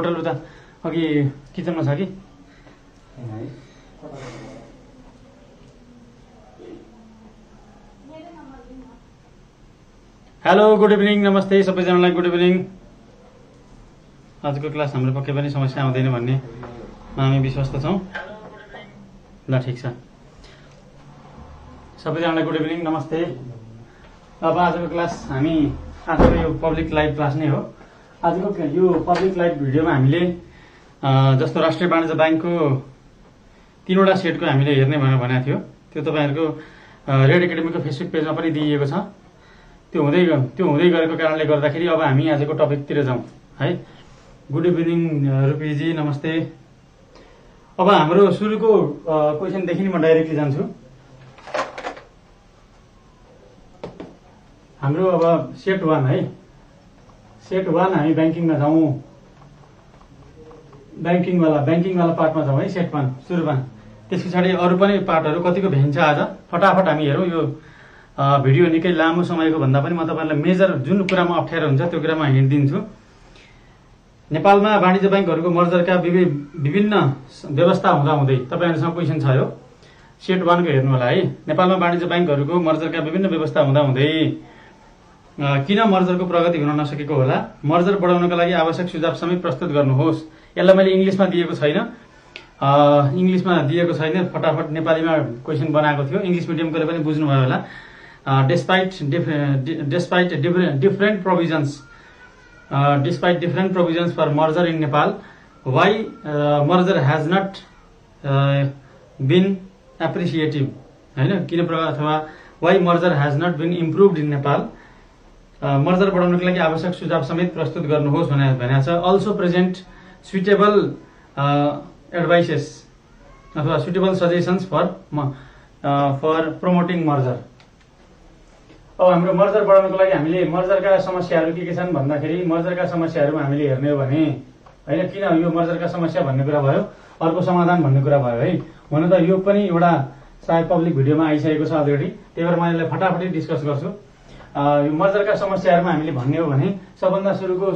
Hotel उता अघि किचनमा छ कि हेलो गुड इभिनिङ नमस्ते सबैजनालाई गुड इभिनिङ। आजको क्लास हाम्रो पक्कै पनि समस्या आउँदैन भन्ने हामी विश्वस्त छौँ। ल ठिक छ सबैजनालाई गुड इभिनिङ नमस्ते। अब आजको क्लास हामी आजको यो पब्लिक लाइभ क्लास नै हो। आजको यो पब्लिक लाइभ भिडियोमा हामीले जस्तो राष्ट्रिय वाणिज्य ब्याङ्कको 3वटा सेटको हामीले हेर्ने भनेको थियो। त्यो तपाईँहरूको रेड एकाडेमीको फेसबुक पेजमा पनि दिइएको छ। त्यो हुँदै गरेको कारणले गर्दाखेरि अब हामी आजको टपिकतिर जाउँ है। गुड इभिनिङ रुपीजी नमस्ते। अब हाम्रो सुरुको क्वेसनदेखि म डाइरेक्टली जान्छु। हाम्रो अब सेट 1 है, सेट 1 हामी ब्याङ्किङमा जाउँ। ब्याङ्किङवाला पार्टमा जाउँ है। सेट 1 सुरुमा, त्यस पछाडि अरू पनि पार्टहरू कतिको भेन्छ आज फटाफट हामी हेरौँ। यो भिडियो निकै लामो समयको भन्दा पनि म तपाईँहरूलाई मेजर जुन कुरामा अप्ठ्यारो हुन्छ त्यो कुरामा हिन्ट दिन्छु। नेपालमा वाणिज्य ब्याङ्कहरूको मर्जरका विभिन्न व्यवस्था हुँदाहुँदै तपाईँहरूसँग क्वेसन छ यो सेट 1 को हेर्नु होला है। नेपालमा वाणिज्य ब्याङ्कहरूको मर्जरका विभिन्न व्यवस्था हुँदाहुँदै किन मर्जरको प्रगति हुन नसकेको होला, मर्जर बढाउनका लागि आवश्यक सुझाव समेत प्रस्तुत गर्नुहोस्। यसलाई मैले इङ्ग्लिसमा दिएको छैन, फटाफट नेपालीमा क्वेसन बनाएको थियो। इङ्ग्लिस मिडियमकोले पनि बुझ्नुभयो होला। Despite different provisions for merger in Nepal, why merger has not been appreciative हैन, किन प्रकार अथवा why merger has not been improved in Nepal, merger बढाउनको लागि आवश्यक सुझाव समेत प्रस्तुत गर्नुहोस् भनेको छ। also present suitable advices अथवा suitable suggestions for promoting merger। अब हाम्रो मर्जर बढाउनको लागि हामीले मर्जरका समस्याहरू के छन् भन्दाखेरि मर्जरका समस्याहरूमा हामीले हेर्ने हो भने हैन, किन यो मर्जरका समस्या भन्ने कुरा भयो, अर्को समाधान भन्ने कुरा भयो है। हुन त यो पनि एउटा सायद पब्लिक भिडियोमा आइसकेको छ अलरेडी, त्यही भएर म यसलाई फटाफट डिस्कस गर्छु। यो मर्जरका समस्याहरूमा हामीले भन्ने हो भने सबभन्दा सुरुको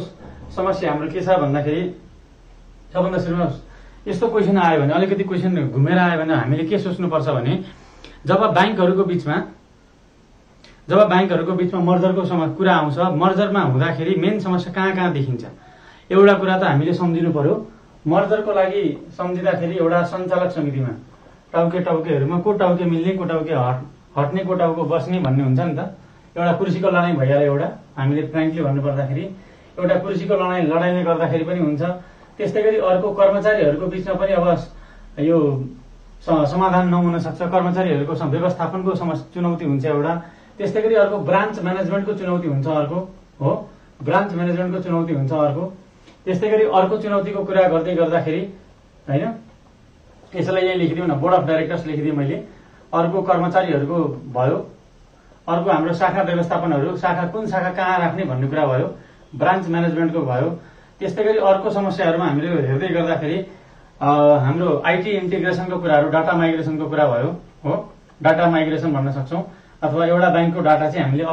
समस्या हाम्रो के छ भन्दाखेरि सबभन्दा सुरुमा यस्तो क्वेसन आयो भने, अलिकति क्वेसन घुमेर आयो भने हामीले के सोच्नुपर्छ भने जब ब्याङ्कहरूको बिचमा मर्जरको कुरा आउँछ, मर्जरमा हुँदाखेरि मेन समस्या कहाँ देखिन्छ। एउटा कुरा त हामीले सम्झिनु पर्यो, मर्जरको लागि सम्झिँदाखेरि एउटा सञ्चालक समितिमा टाउकेहरूमा को टाउके मिल्ने, को टाउके हट्ने, को टाउको बस्ने भन्ने हुन्छ नि त। एउटा कुर्सीको लडाइँ भइहाल्यो। एउटा हामीले फ्रेङ्कली भन्नुपर्दाखेरि एउटा कुर्सीको लडाइँले गर्दाखेरि पनि हुन्छ। त्यस्तै गरी अर्को कर्मचारीहरूको बिचमा पनि अब यो समाधान नहुन सक्छ। कर्मचारीहरूको व्यवस्थापनको चुनौती हुन्छ एउटा। त्यस्तै गरी अर्को ब्रान्च म्यानेजमेन्टको चुनौती हुन्छ अर्को हो, ब्रान्च म्यानेजमेन्टको चुनौती हुन्छ अर्को। त्यस्तै गरी अर्को चुनौतीको कुरा गर्दै गर्दाखेरि हैन, यसलाई यही लेखिदिउँ न, बोर्ड अफ डाइरेक्टर्स लेखिदिएँ मैले। अर्को कर्मचारीहरूको भयो, अर्को हाम्रो शाखा व्यवस्थापनहरू, कुन शाखा कहाँ राख्ने भन्ने कुरा भयो, ब्रान्च म्यानेजमेन्टको भयो। त्यस्तै गरी अर्को समस्याहरूमा हामीले हेर्दै गर्दाखेरि हाम्रो आइटी इन्टिग्रेसनको कुराहरू, डाटा माइग्रेसनको कुरा भयो हो, डाटा माइग्रेसन भन्न सक्छौँ। अथवा एउटा ब्याङ्कको डाटा चाहिँ हामीले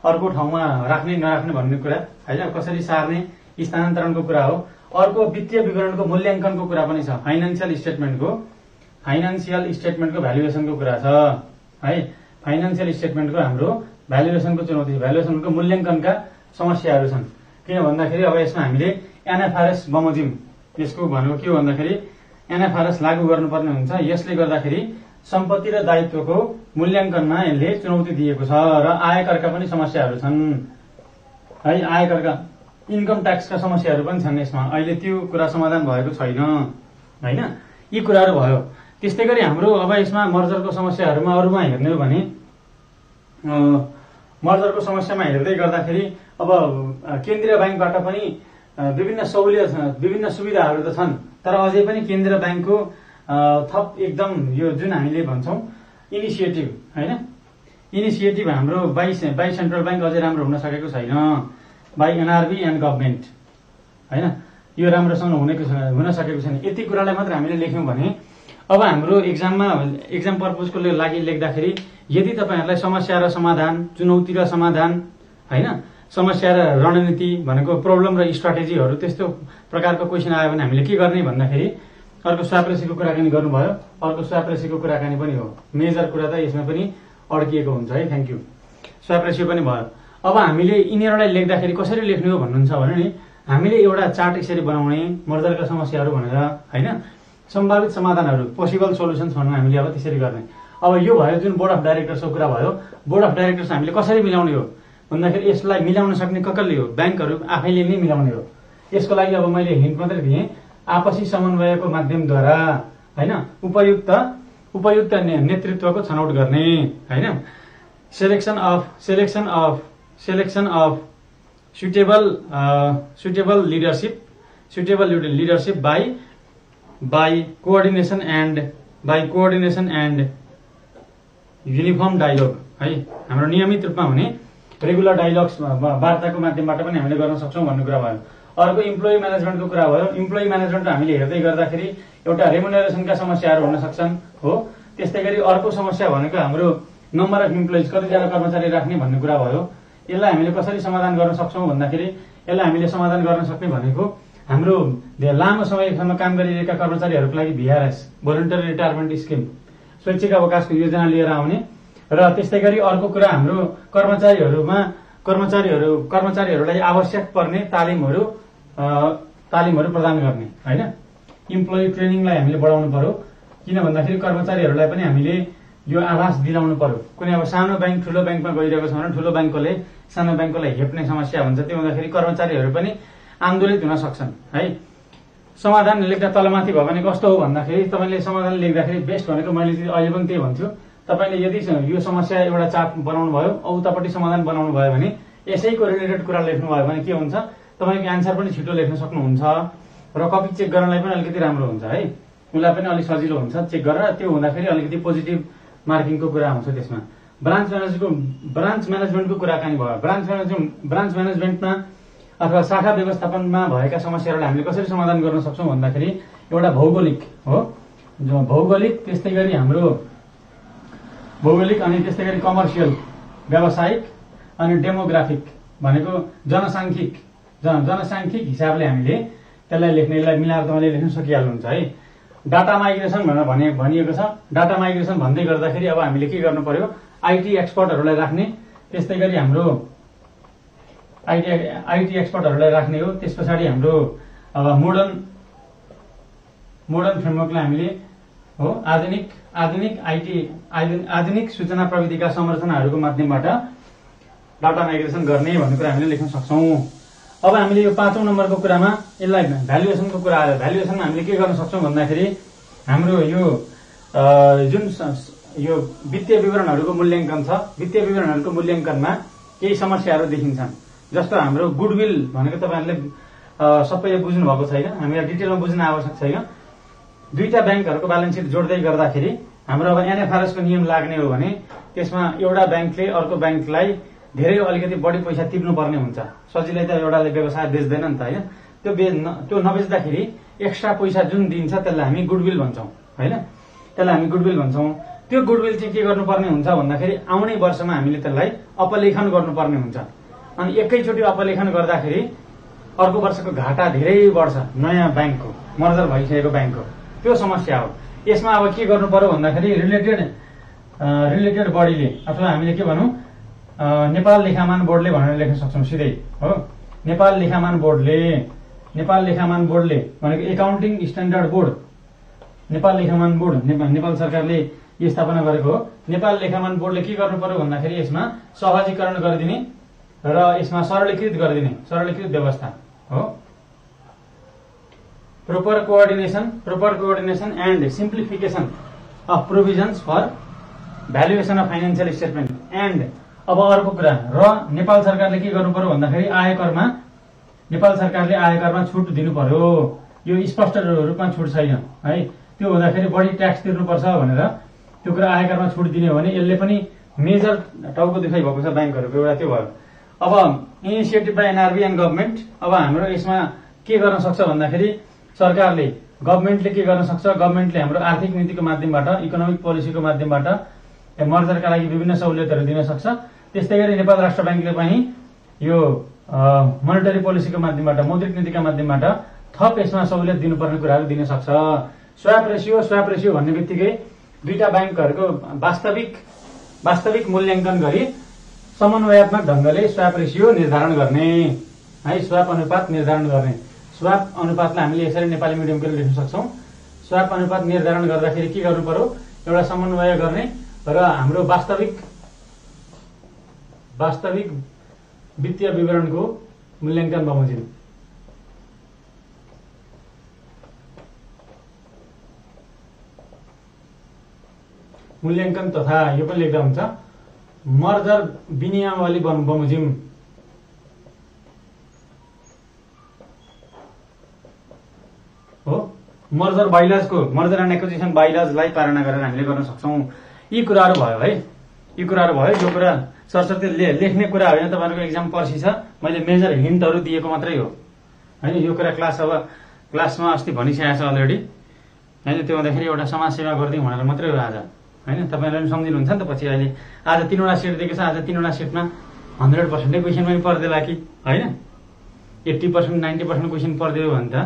अर्को ठाउँमा राख्ने नराख्ने भन्ने कुरा हैन, कसरी सार्ने, स्थानान्तरणको कुरा हो। अर्को वित्तीय विवरणको मूल्याङ्कनको कुरा पनि छ, फाइनान्सियल स्टेटमेन्टको भ्यालुएसनको कुरा छ है। फाइनान्सियल स्टेटमेन्टको हाम्रो भ्यालुएसनको चुनौती, भ्यालुएसनको मूल्याङ्कनका समस्याहरू छन्। किन भन्दाखेरि अब यसमा हामीले एनएफआरएस बमोजिम, यसको भनेको के हो भन्दाखेरि एनएफआरएस लागू गर्नुपर्ने हुन्छ। यसले गर्दाखेरि सम्पत्ति र दायित्वको मूल्याङ्कनमा यसले चुनौती दिएको छ र आयकरका पनि समस्याहरू छन् है। आयकरका इन्कम ट्याक्सका समस्याहरू पनि छन् यसमा। अहिले त्यो कुरा समाधान भएको छैन हैन, यी कुराहरू भयो। त्यस्तै गरी हाम्रो अब यसमा मर्जरको समस्याहरूमा अरूमा हेर्ने हो भने मर्जरको समस्यामा हेर्दै गर्दाखेरि अब केन्द्रीय ब्याङ्कबाट पनि विभिन्न सुविधाहरू त छन्, तर अझै पनि केन्द्रीय ब्याङ्कको थप एकदम यो जुन हामीले भन्छौँ इनिसिएटिभ हैन, इनिसिएटिभ हाम्रो बाई सेन्ट्रल ब्याङ्क अझै राम्रो हुन सकेको छैन, बाई एनआरबी एन्ड गभर्मेन्ट हैन, यो राम्रोसँग हुन सकेको छैन। यति कुरालाई मात्र हामीले लेख्यौँ भने अब हाम्रो एक्जाम पर्पजको लागि लेख्दाखेरि यदि तपाईहरुलाई समस्या र समाधान, चुनौती र समाधान हैन, समस्या र रणनीति भनेको प्रब्लम र स्ट्राटेजीहरू त्यस्तो प्रकारको क्वेसन आयो भने हामीले के गर्ने भन्दाखेरि अर्को स्वाप रेसीको कुराकानी गर्नुभयो। अर्को स्वाप रेसीको कुराकानी पनि हो, मेजर कुरा त यसमा पनि अड्किएको हुन्छ है। Thank you. स्वाप रेसियो पनि भयो। अब हामीले यिनीहरूलाई लेख्दाखेरि कसरी लेख्ने हो भन्नुहुन्छ भने नि हामीले एउटा चार्ट यसरी बनाउने मर्जरका समस्याहरू भनेर हैन, सम्भावित समाधानहरू पोसिबल सोलुसन्स भन्नु हामीले अब त्यसरी गर्ने। अब यो भयो जुन बोर्ड अफ डाइरेक्टर्सको कुरा भयो। बोर्ड अफ डाइरेक्टर्स हामीले कसरी मिलाउने हो भन्दाखेरि यसलाई मिलाउन सक्ने कसले हो, ब्याङ्कहरू आफैले नै मिलाउने हो। यसको लागि अब मैले हिन्ट मात्रै दिएँ, आपसी समन्वयको माध्यमद्वारा हैन उपयुक्त नेतृत्वको छनौट गर्ने हैन, selection of suitable leadership by coordination and uniform dialogue है। हाम्रो नियमित रूपमा हुने रेगुलर डायलग्स वार्ताको माध्यमबाट पनि हामीले गर्न सक्छौं भन्ने कुरा भयो। अर्को इम्प्लोइ म्यानेजमेन्टको कुरा भयो। इम्प्लोइ म्यानेजमेन्ट हामीले हेर्दै गर्दाखेरि एउटा रेमुनरेसनका समस्याहरू हुन सक्छन् हो। त्यस्तै गरी अर्को समस्या भनेको हाम्रो नम्बर अफ इम्प्लोइज, कतिजना कर्मचारी राख्ने भन्ने कुरा भयो। यसलाई हामीले कसरी समाधान गर्न सक्छौं भन्दाखेरि यसलाई हामीले समाधान गर्न सक्ने भनेको हाम्रो लामो समयसम्म काम गरिरहेका कर्मचारीहरूको लागि VRS भोलन्टरी रिटायरमेन्ट स्किम, स्वैच्छिक अवकाशको योजना लिएर आउने र त्यस्तै गरी अर्को कुरा हाम्रो कर्मचारीहरूलाई आवश्यक पर्ने तालिमहरू प्रदान गर्ने हैन। इम्प्लोइ ट्रेनिङलाई हामीले बढाउनु पर्यो, किन भन्दाखेरि कर्मचारीहरूलाई पनि हामीले यो आभास दिलाउनु पर्यो। कुनै अब सानो ब्याङ्क ठुलो ब्याङ्कमा गइरहेको छ भने ठुलो ब्याङ्कले सानो ब्याङ्कलाई हेप्ने समस्या हुन्छ, त्यो हुँदाखेरि कर्मचारीहरू पनि आन्दोलित हुन सक्छन् है। समाधान लेख्दा तलमाथि भयो भने कस्तो हो भन्दाखेरि तपाईँले समाधान लेख्दाखेरि बेस्ट भनेको मैले अहिले पनि त्यही भन्छु, तपाईँले यदि यो समस्या एउटा चार्ट बनाउनु भयो, उतापट्टि समाधान बनाउनु भयो भने यसैको रिलेटेड कुरा लेख्नु भयो भने के हुन्छ, तपाईँको एन्सर पनि छिटो लेख्न सक्नुहुन्छ र कपी चेक गर्नलाई पनि अलिकति राम्रो हुन्छ है। उसलाई पनि अलिक सजिलो हुन्छ चेक गरेर, त्यो हुँदाखेरि अलिकति पोजिटिभ मार्किङको कुरा आउँछ त्यसमा। ब्रान्च म्यानेजमेन्टको कुराकानी भयो। ब्रान्च म्यानेजमेन्टमा अथवा शाखा व्यवस्थापनमा भएका समस्याहरूलाई हामीले कसरी समाधान गर्न सक्छौं भन्दाखेरि एउटा भौगोलिक हो, भौगोलिक त्यस्तै गरी हाम्रो भौगोलिक अनि त्यस्तै गरी कमर्सियल व्यावसायिक अनि डेमोग्राफिक भनेको जनसाङ्ख्यिक हिसाबले हामीले त्यसलाई लेख्नेलाई मिलाएर तपाईँले लेख्न सकिहाल्नुहुन्छ है। डाटा माइग्रेसन भनेर भनिएको छ। डाटा माइग्रेसन भन्दै गर्दाखेरि अब हामीले के गर्नु पर्यो, आईटी एक्सपर्टहरूलाई राख्ने, त्यस्तै गरी हाम्रो आईटी एक्सपर्टहरूलाई राख्ने हो। त्यस पछाडि हाम्रो अब मोडर्न फ्रेमवर्कलाई हामीले हो आधुनिक सूचना प्रविधिका संरचनाहरूको माध्यमबाट डाटा माइग्रेसन गर्ने भन्ने कुरा हामीले लेख्न सक्छौं। अब हामीले यो 5औं नम्बरको कुरामा यसलाई भ्यालुएसनको कुरा आयो। भ्यालुएसनमा हामीले के गर्न सक्छौं भन्दाखेरि हाम्रो यो जुन यो वित्तीय विवरणहरूको मूल्याङ्कन छ, वित्तीय विवरणहरूको मूल्याङ्कनमा केही समस्याहरू देखिन्छन्। जस्तो हाम्रो गुडविल भनेको तपाईहरुले सबैले बुझ्नु भएको छैन, हामीलाई डिटेलमा बुझ्न आवश्यक छैन। दुईटा ब्याङ्कहरूको ब्यालेन्स सिट जोड्दै गर्दाखेरि हाम्रो अब एनएफआरएस को नियम लाग्ने हो भने त्यसमा एउटा ब्याङ्कले अर्को ब्याङ्कलाई धेरै अलिकति बढी पैसा तिर्नु पर्ने हुन्छ। सजिलै त एउटाले व्यवसाय बेच्दैन नि त हैन। त्यो नबेच्दाखेरि एक्स्ट्रा पैसा जुन दिन्छ त्यसलाई हामी गुडविल भन्छौं हैन, त्यसलाई हामी गुडविल भन्छौं। त्यो गुडविल चाहिँ के गर्नुपर्ने हुन्छ भन्दाखेरि आउने वर्षमा हामीले त्यसलाई अपलेखन गर्नुपर्ने हुन्छ। अनि एकैचोटी अपलेखन गर्दाखेरि अर्को वर्षको घाटा धेरै बढ्छ नयाँ ब्याङ्कको, मर्जर भइसकेको ब्याङ्कको। त्यो समस्या हो। यसमा अब के गर्नु पर्यो भन्दाखेरि रिलेटेड बडीले अथवा हामीले के भनौं नेपाल लेखामान बोर्डले भनेर लेख्न सक्छौं सिधै हो। नेपाल लेखामान बोर्डले भनेको एकाउन्टिङ स्ट्यान्डर्ड बोर्ड, नेपाल लेखामान बोर्ड नेपाल सरकारले यो स्थापना गरेको हो। नेपाल लेखामान बोर्डले के गर्नु पर्यो भन्दाखेरि यसमा सहजीकरण गरिदिने र यसमा सरलीकृत व्यवस्था हो। proper coordination and simplification of provisions for valuation of financial statement and अब अर्को कुरा र नेपाल सरकारले के गर्नु पर्यो भन्दाखेरि नेपाल सरकारले आयकरमा छुट दिनु पर्यो। यो स्पष्ट रूपमा छुट छैन है। त्यो हुँदाखेरि बढी ट्याक्स तिर्नुपर्छ भनेर त्यो कुरा आयकरमा छुट दिने हो भने यसले पनि मेजर टाउको दुखाइ भएको छ ब्याङ्कहरूको, एउटा त्यो भयो। अब initiative by NRB and government, अब हाम्रो यसमा के गर्न सक्छ भन्दाखेरि गभर्नमेन्टले के गर्न सक्छ, गभर्नमेन्टले हाम्रो आर्थिक नीतिको माध्यमबाट, इकोनोमिक पोलिसीको माध्यमबाट मर्जरका लागि विभिन्न सहुलियतहरू दिन सक्छ। त्यस्तै गरी नेपाल राष्ट्र ब्याङ्कले पनि यो मोनेटरी पोलिसीको माध्यमबाट, मौद्रिक नीतिका माध्यमबाट थप यसमा सहुलियत दिनुपर्ने कुराहरू दिन सक्छ। स्वाप रेसियो भन्ने बित्तिकै दुईटा ब्याङ्कहरूको वास्तविक मूल्याङ्कन गरी समन्वयात्मक ढङ्गले स्वाप रेसियो निर्धारण गर्ने है, स्वाप अनुपात निर्धारण गर्ने। स्वाप अनुपातलाई हामीले यसरी नेपाली मिडियमको लेख्न सक्छौँ। स्वाप अनुपात निर्धारण गर्दाखेरि के गर्नु पर्यो, एउटा समन्वय गर्ने र हाम्रो वास्तविक वित्तीय विवरणको मूल्याङ्कन बमोजिम। मूल्याङ्कन तथा यो पनि लेख्दा हुन्छ मर्जर विनियमावली बमोजिम। हो मर्जर एन्ड एक्विजिसन बाइलाजलाई पालना गरेर हामीले गर्न सक्छौँ। यी कुराहरू भयो है, यी कुराहरू भयो। यो कुरा सरस्वती लेख्ने कुरा होइन, तपाईँहरूको एक्जाम पर्सि छ। मैले मेजर हिन्टहरू दिएको मात्रै हो होइन। यो कुरा क्लासमा अस्ति भनिसकेको छ अलरेडी होइन। त्यो भन्दाखेरि एउटा समाजसेवा गरिदिउँ भनेर मात्रै हो आज होइन। तपाईँहरूले पनि सम्झिनुहुन्छ नि त। पछि अहिले आज 3वटा सिट दिएको छ, आज 3वटा सिटमा 100% क्वेसन पनि पर्देला कि होइन। 80% 90% क्वेसन पर्दियो भने त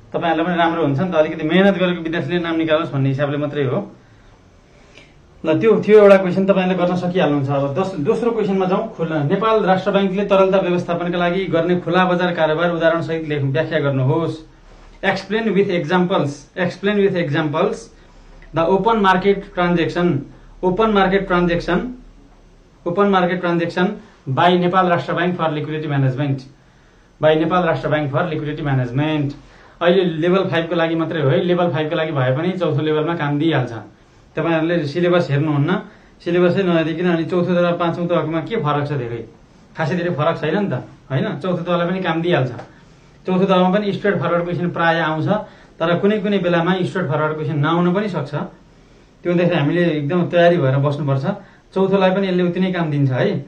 तपाईँहरूलाई पनि राम्रो हुन्छ नि त। अलिकति मेहनत गरेको विद्यार्थीले नाम निकालोस् भन्ने हिसाबले मात्रै हो। ल त्यो थियो एउटा क्वेसन, तपाईँले गर्न सकिहाल्नुहुन्छ। अब दोस्रो क्वेसनमा जाउँ। नेपाल राष्ट्र ब्याङ्कले तरलता व्यवस्थापनका लागि गर्ने खुला बजार कारोबार उदाहरणसहित व्याख्या गर्नुहोस्। Explain with examples the open market transaction by Nepal राष्ट्र ब्याङ्क फर लिक्विडिटी म्यानेजमेन्ट। अहिले लेभल 5 को लागि मात्रै हो है। लेभल 5 को लागि भए पनि चौथो लेभलमा काम दिइहाल्छ। तपाईँहरूले सिलेबस हेर्नुहुन्न, सिलेबसै नहेरिकन अनि चौथो तह 5औं तहमा के फरक छ? खासै धेरै फरक छैन नि त होइन। चौथो तहलाई पनि काम दिइहाल्छ। चौथो तहमा पनि स्ट्रेट फरवर्ड क्वेसन प्राय आउँछ, तर कुनै बेलामा स्ट्रेट फरवर्ड क्वेसन नआउन पनि सक्छ। त्यो हुँदाखेरि हामीले एकदम तयारी भएर बस्नुपर्छ। चौथोलाई पनि यसले उति नै काम दिन्छ है।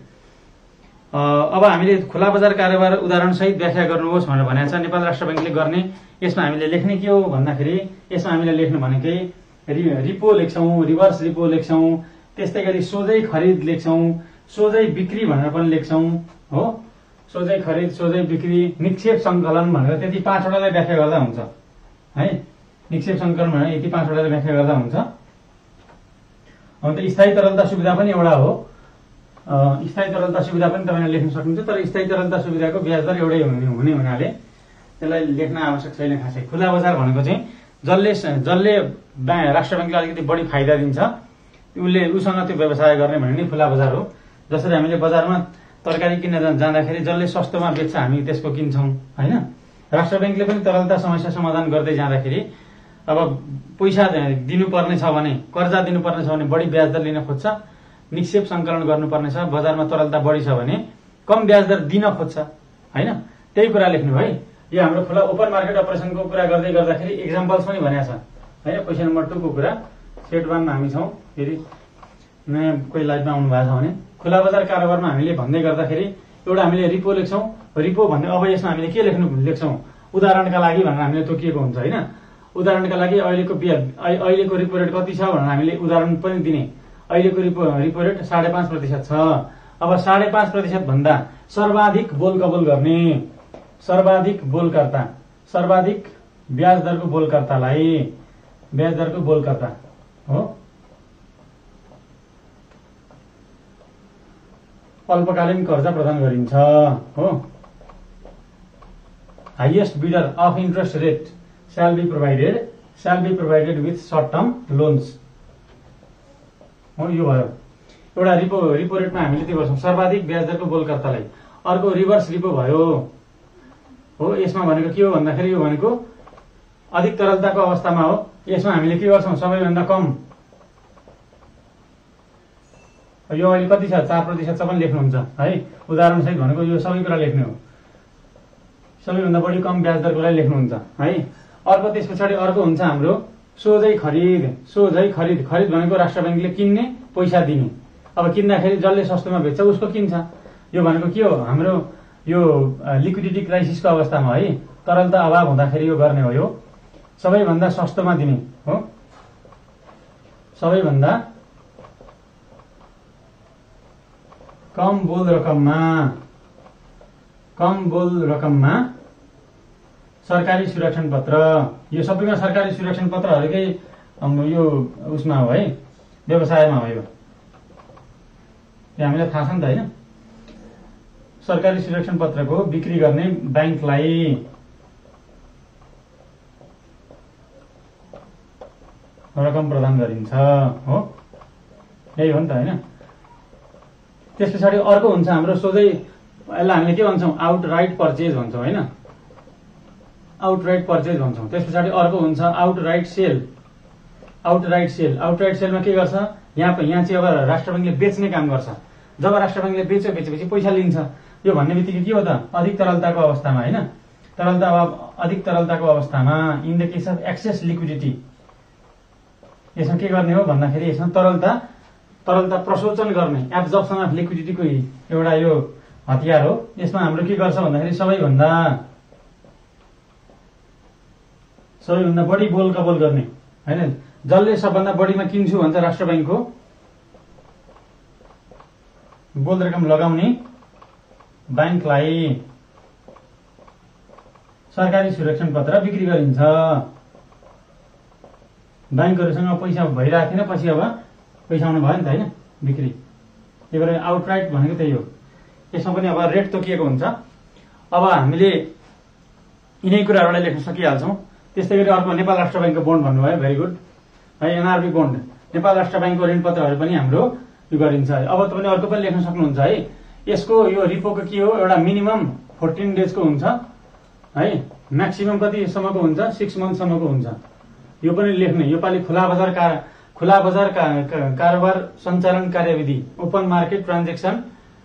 अब हामीले खुला बजार कारोबार उदाहरणसहित व्याख्या गर्नुहोस् भनेर भनेको छ नेपाल राष्ट्र ब्याङ्कले गर्ने। यसमा हामीले लेख्ने के हो भन्दाखेरि, यसमा हामीले लेख्नु भनेकै रिपो लेख्छौँ, रिभर्स रिपो लेख्छौँ, त्यस्तै गरी सोझै खरिद लेख्छौँ, सोझै बिक्री भनेर पनि लेख्छौँ हो। सोझै खरिद, सोझै बिक्री, निक्षेप सङ्कलन भनेर त्यति 5वटालाई व्याख्या गर्दा हुन्छ है। निक्षेप सङ्कलन भनेर यति 5वटालाई व्याख्या गर्दा हुन्छ। अन्त स्थायी तरलता सुविधा पनि एउटा हो। स्थायी तरलता सुविधा पनि तपाईँले लेख्न सक्नुहुन्छ, तर स्थायी तरलता सुविधाको ब्याज दर एउटै हुने हुनाले त्यसलाई लेख्न आवश्यक छैन खासै। खुला बजार भनेको चाहिँ जसले राष्ट्र ब्याङ्कले अलिकति बढी फाइदा दिन्छ उसँग त्यो व्यवसाय गर्ने भन्ने नै खुला बजार हो। जसरी हामीले बजारमा तरकारी किन्न जाँदाखेरि जसले सस्तोमा बेच्छ हामी त्यसको किन्छौँ होइन। राष्ट्र ब्याङ्कले पनि तरलता समस्या समाधान गर्दै जाँदाखेरि अब पैसा दिनुपर्ने छ भने, कर्जा दिनुपर्ने छ भने बढी ब्याज दर लिन खोज्छ। निक्षेप सङ्कलन गर्नुपर्ने छ, बजारमा तरलता बढी छ भने कम ब्याज दर दिन खोज्छ होइन। त्यही कुरा लेख्नु है। यो हाम्रो खुला ओपन मार्केट अपरेसनको कुरा गर्दै गर्दाखेरि एक्जाम्पल्स पनि भनेको छ होइन। क्वेसन नम्बर 2 को कुरा सेट 1 मा हामी छौँ। फेरि नयाँ कोही लाइभमा आउनु भएको छ भने खुला बजार कारोबारमा हामीले भन्दै गर्दाखेरि एउटा हामीले रिपो लेख्छौँ। रिपो भन्ने अब यसमा हामीले के लेख्छौँ? उदाहरणका लागि भनेर हामीले तोकिएको हुन्छ होइन। उदाहरणका लागि अहिलेको रिपो रेट कति छ भनेर हामीले उदाहरण पनि दिने। अहिलेको रिपो रेट 5.5% छ। अब 5.5% भन्दा सर्वाधिक बोल कबुल गर्ने, सर्वाधिक ब्याज दरको बोलकर्ता हो। अल्पकालीन कर्जा प्रदान गरिन्छ हो। Highest bidder of interest rate shall be provided with short term loans हो। यो भयो एउटा रिपो रेटमा हामीले त्यो गर्छौँ सर्वाधिक ब्याज दरको बोलकर्तालाई। अर्को रिभर्स रिपो भयो हो। यसमा भनेको के हो भन्दाखेरि यो भनेको अधिक तरलताको अवस्थामा हो। यसमा हामीले के गर्छौँ? सबैभन्दा कम यो अहिले कति छ? 4% पनि लेख्नुहुन्छ है। उदाहरणसहित भनेको यो सबै कुरा लेख्ने हो। सबैभन्दा बढी कम ब्याज दरकोलाई लेख्नुहुन्छ है। अर्को त्यस पछाडि अर्को हुन्छ हाम्रो सोझै खरिद भनेको राष्ट्र ब्याङ्कले किन्ने, पैसा दिने। अब किन्दाखेरि जसले सस्तोमा बेच्छ उसको किन्छ। यो भनेको के हो? हाम्रो यो लिक्विडिटी क्राइसिसको अवस्थामा है, तरलता अभाव हुँदाखेरि यो गर्ने हो। यो सबैभन्दा सस्तोमा दिने हो। सबैभन्दा कम बोल रकममा कम बोल रकममा सरकारी सुरक्षण पत्र, यो सबैमा सरकारी सुरक्षण पत्रहरूकै यो उसमा हो है, व्यवसायमा हो। यो हामीलाई थाहा छ नि त होइन। सरकारी सुरक्षण पत्रको बिक्री गर्ने ब्याङ्कलाई रकम प्रदान गरिन्छ हो, यही हो नि त होइन। त्यस पछाडि अर्को हुन्छ हाम्रो सोझै, यसलाई हामीले के भन्छौँ, आउटराइट पर्चेज भन्छौँ होइन, आउटराइट पर्चेज भन्छौँ। त्यस पछाडि अर्को हुन्छ आउटराइट सेल। आउटराइट सेलमा के गर्छ, यहाँ चाहिँ अब राष्ट्र ब्याङ्कले बेच्ने काम गर्छ। जब राष्ट्र ब्याङ्कले बेचेपछि पैसा लिन्छ, यो भन्ने बित्तिकै के हो त, अधिक तरलताको अवस्थामा होइन, अधिक तरलताको अवस्थामा in the case of access liquidity, यसमा के गर्ने हो भन्दाखेरि यसमा तरलता प्रशोचन गर्ने, एब्जर्प्सन अफ लिक्विडिटीको एउटा यो हतियार हो। यसमा हाम्रो के गर्छ भन्दाखेरि सबैभन्दा बढी बोल कबोल गर्ने होइन, जसले सबभन्दा बढीमा किन्छु भन्छ राष्ट्र ब्याङ्कको बोल रकम लगाउने ब्याङ्कलाई सरकारी सुरक्षण पत्र बिक्री गरिन्छ। ब्याङ्कहरूसँग पैसा भइरहेको थिएन, पछि अब पैसा आउनु भयो नि त होइन, बिक्री। त्यही भएर आउटराइट भनेको त्यही हो। यसमा पनि अब रेट तोकिएको हुन्छ। अब हामीले यिनै कुराहरूलाई लेख्न सकिहाल्छौँ। त्यस्तै गरी अर्को नेपाल राष्ट्र ब्याङ्कको बोन्ड भन्नुभयो, भेरी गुड है, एनआरबी बोन्ड, नेपाल राष्ट्र ब्याङ्कको ऋणपत्रहरू पनि हाम्रो यो गरिन्छ। अब तपाईँले अर्को पनि लेख्न सक्नुहुन्छ है। यसको यो रिपोको के हो, एउटा मिनिमम 14 डेजको हुन्छ है, म्याक्सिमम कतिसम्मको हुन्छ, 6 मन्थसम्मको हुन्छ। यो पनि लेख्ने, योपालि खुला बजार कारोबार सञ्चालन कार्यविधि, ओपन मार्केट ट्रान्जेक्सन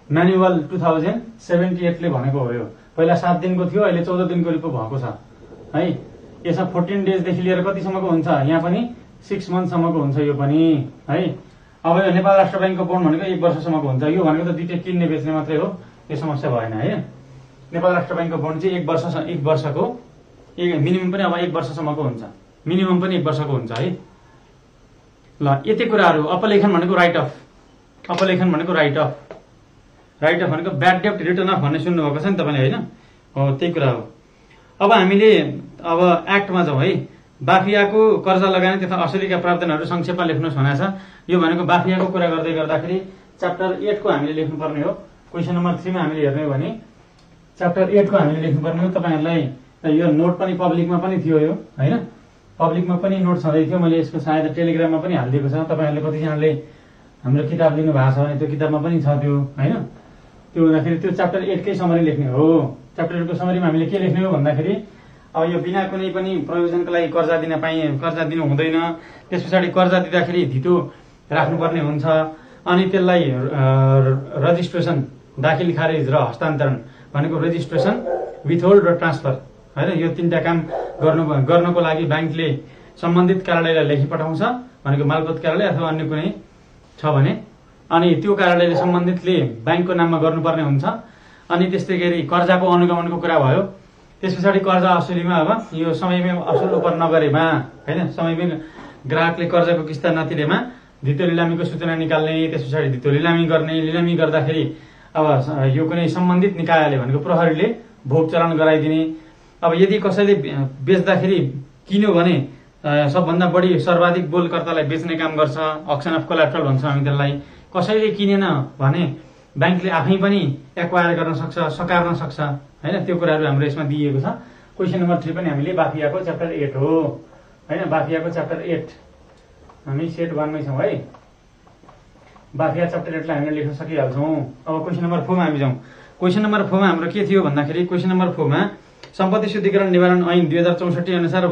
म्यानुअल 2078 ले भनेको हो। यो पहिला 7 दिनको थियो, अहिले 14 दिनको रिपो भएको छ है। यसमा 14 डेजदेखि लिएर कतिसम्मको हुन्छ, यहाँ पनि 6 मन्थसम्मको हुन्छ यो पनि है। अब यो नेपाल राष्ट्र ब्याङ्कको बोन्ड भनेको 1 वर्षसम्मको हुन्छ। यो भनेको त दुईटै किन्ने बेच्ने मात्रै हो, यो समस्या भएन है। नेपाल राष्ट्र ब्याङ्कको बोन्ड चाहिँ 1 वर्षको मिनिमम पनि अब 1 वर्षसम्मको हुन्छ, मिनिमम पनि 1 वर्षको हुन्छ है। ल यति कुराहरू। अपलेखन भनेको राइट अफ, अपलेखन भनेको राइट अफ भनेको ब्याड डेप्ट रिटर्न अफ भन्ने सुन्नुभएको छ नि तपाईँले होइन, हो त्यही कुरा हो। अब हामीले अब एक्टमा जाउँ है। बाफियाको कर्जा लगानी तथा असुलीका प्रावधानहरू संक्षेपमा लेख्नुहोस् भनेको छ। यो भनेको बाफियाको कुरा गर्दै गर्दाखेरि च्याप्टर 8 को हामीले लेख्नुपर्ने हो। क्वेसन नम्बर 3 मा हामीले हेर्ने हो भने च्याप्टर 8 को हामीले लेख्नुपर्ने हो। तपाईँहरूलाई यो नोट पनि पब्लिकमा पनि थियो यो होइन, पब्लिकमा पनि नोट छँदै थियो। मैले यसको सायद टेलिग्राममा पनि हालिदिएको छ। तपाईँहरूले कतिजनाले हाम्रो किताब लिनु भएको छ भने त्यो किताबमा पनि छ त्यो होइन। त्यो हुँदाखेरि त्यो च्याप्टर 8 कै समरी लेख्ने हो। च्याप्टर 8 को समरीमा हामीले के लेख्ने हो भन्दाखेरि अब यो बिना कुनै पनि प्रयोजनको लागि कर्जा दिनु हुँदैन। त्यस पछाडि कर्जा दिँदाखेरि धितो राख्नुपर्ने हुन्छ। अनि त्यसलाई रजिस्ट्रेसन, दाखिल खारेज र हस्तान्तरण भनेको रेजिस्ट्रेसन, विथहोल्ड र ट्रान्सफर होइन, यो 3टा काम गर्नको लागि ब्याङ्कले सम्बन्धित कार्यालयलाई लेखी पठाउँछ भनेको मालपोत कार्यालय अथवा अन्य कुनै छ भने, अनि त्यो कार्यालयले सम्बन्धितले ब्याङ्कको नाममा गर्नुपर्ने हुन्छ। अनि त्यस्तै गरी कर्जाको अनुगमनको कुरा भयो। त्यस पछाडि कर्जा असुलीमा अब यो समयमै असुल उपर नगरेमा होइन, समयमै ग्राहकले कर्जाको किस्ता नतिरेमा धितो लिलामीको सूचना निकाल्ने, त्यस पछाडि धितो लिलामी गर्ने, लिलामी गर्दाखेरि अब यो कुनै सम्बन्धित निकायले भनेको प्रहरीले भोग चलान गराइदिने। अब यदि कसैले बेच्दाखेरि किन्यो भने सबभन्दा बढी सर्वाधिक बोलकर्तालाई बेच्ने काम गर्छ, अक्सन अफ कोलाट्रल भन्छौँ हामी त्यसलाई। कसैले किनेन भने ब्याङ्कले आफै पनि एक्वायर गर्न सक्छ, सकार्न सक्छ होइन। त्यो कुराहरू हाम्रो यसमा दिइएको छ। क्वेसन नम्बर 3 पनि हामीले बाफियाको च्याप्टर 8 हो होइन, बाफियाको च्याप्टर 8 हामी सेट 1 मै छौँ है। बाफिया च्याप्टर 8 लाई हामीले लेख्न सकिहाल्छौँ। अब क्वेसन नम्बर 4 मा हामी जाउँ। क्वेसन नम्बर 4 मा हाम्रो के थियो भन्दाखेरि क्वेसन नम्बर 4 मा सम्पत्ति शुद्धिकरण निवारण ऐन 2064 अनुसार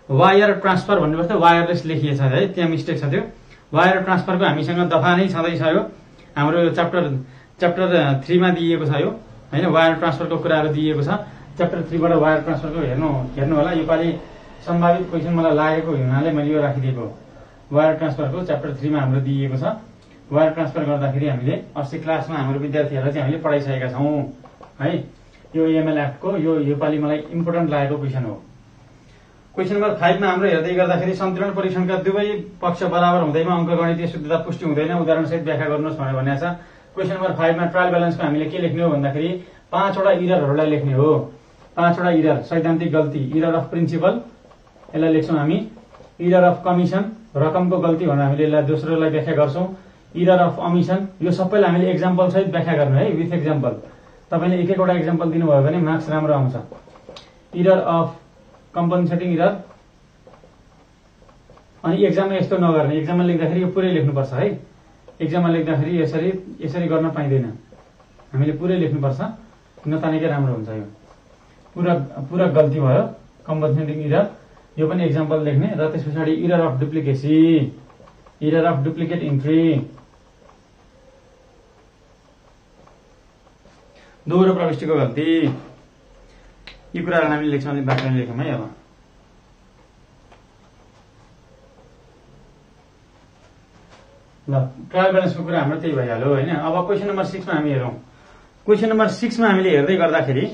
वायर ट्रान्सफर भन्नुपर्छ, वायरलेस लेखिएछ है, त्यहाँ मिस्टेक छ त्यो। वायर ट्रान्सफरको हामीसँग दफा नै छँदैछ यो हाम्रो च्याप्टर 3 मा दिइएको छ यो होइन। वायर ट्रान्सफरको कुराहरू दिइएको छ च्याप्टर 3 बाट। वायर ट्रान्सफरको हेर्नु होला। योपालि सम्भावित क्वेसन मलाई लागेको हुनाले मैले यो राखिदिएको। वायर ट्रान्सफरको च्याप्टर 3 मा हाम्रो दिइएको छ। वायर ट्रान्सफर गर्दाखेरि हामीले 80 क्लासमा हाम्रो विद्यार्थीहरूलाई चाहिँ हामीले पढाइसकेका छौँ है। यो एएमएल एक्टको योपालि मलाई इम्पोर्टेन्ट लागेको क्वेसन हो। क्वेसन नम्बर 5 मा हाम्रो हेर्दै गर्दाखेरि सन्तुलन परीक्षणका दुवै पक्ष बराबर हुँदैमा अङ्कगणितीय शुद्धता पुष्टि हुँदैन, उदाहरणसहित व्याख्या गर्नुहोस् भनेर भनेको छ। क्वेसन नम्बर 5 मा ट्रायल ब्यालेन्सको हामीले के लेख्ने हो भन्दाखेरि 5वटा इररहरूलाई लेख्ने हो। 5वटा इरर, सैद्धान्तिक गल्ती, इरर अफ प्रिन्सिपल, यसलाई लेख्छौँ हामी। इरर अफ कमिसन, रकमको गल्ती भनेर हामीले यसलाई दोस्रोलाई व्याख्या गर्छौँ। इरर अफ अमिसन, यो सबैलाई हामीले एक्जाम्पल सहित व्याख्या गर्नु है, विथ एक्जाम्पल। तपाईले एक एकवटा एक्जाम्पल दिनुभयो भने मार्क्स राम्रो आउँछ। इरर अफ कम्पनसेटिङ इरर, अनि एक्जाममा यस्तो नगर्ने, एक्जाममा लेख्दाखेरि यो पुरै लेख्नुपर्छ है। एक्जाममा लेख्दाखेरि यसरी गर्न पाइँदैन, हामीले पुरै लेख्नुपर्छ, नतानेकै राम्रो हुन्छ। यो पुरा गल्ती भयो, कम्पनसेटिङ इरर, यो पनि एक्जाम्पल लेख्ने। र त्यस पछाडि error of duplicacy, error of duplicate entry, दोहोरो प्रविष्टिको गल्ती, यी कुराहरू हामीले लेख्छौँ। अलिक बाक्लै लेखौँ है। अब ल, ट्रायल ब्यालेन्सको कुरा हाम्रो त्यही भइहाल्यो होइन। अब क्वेसन नम्बर 6 मा हामी हेरौँ। क्वेसन नम्बर 6 मा हामीले हेर्दै गर्दाखेरि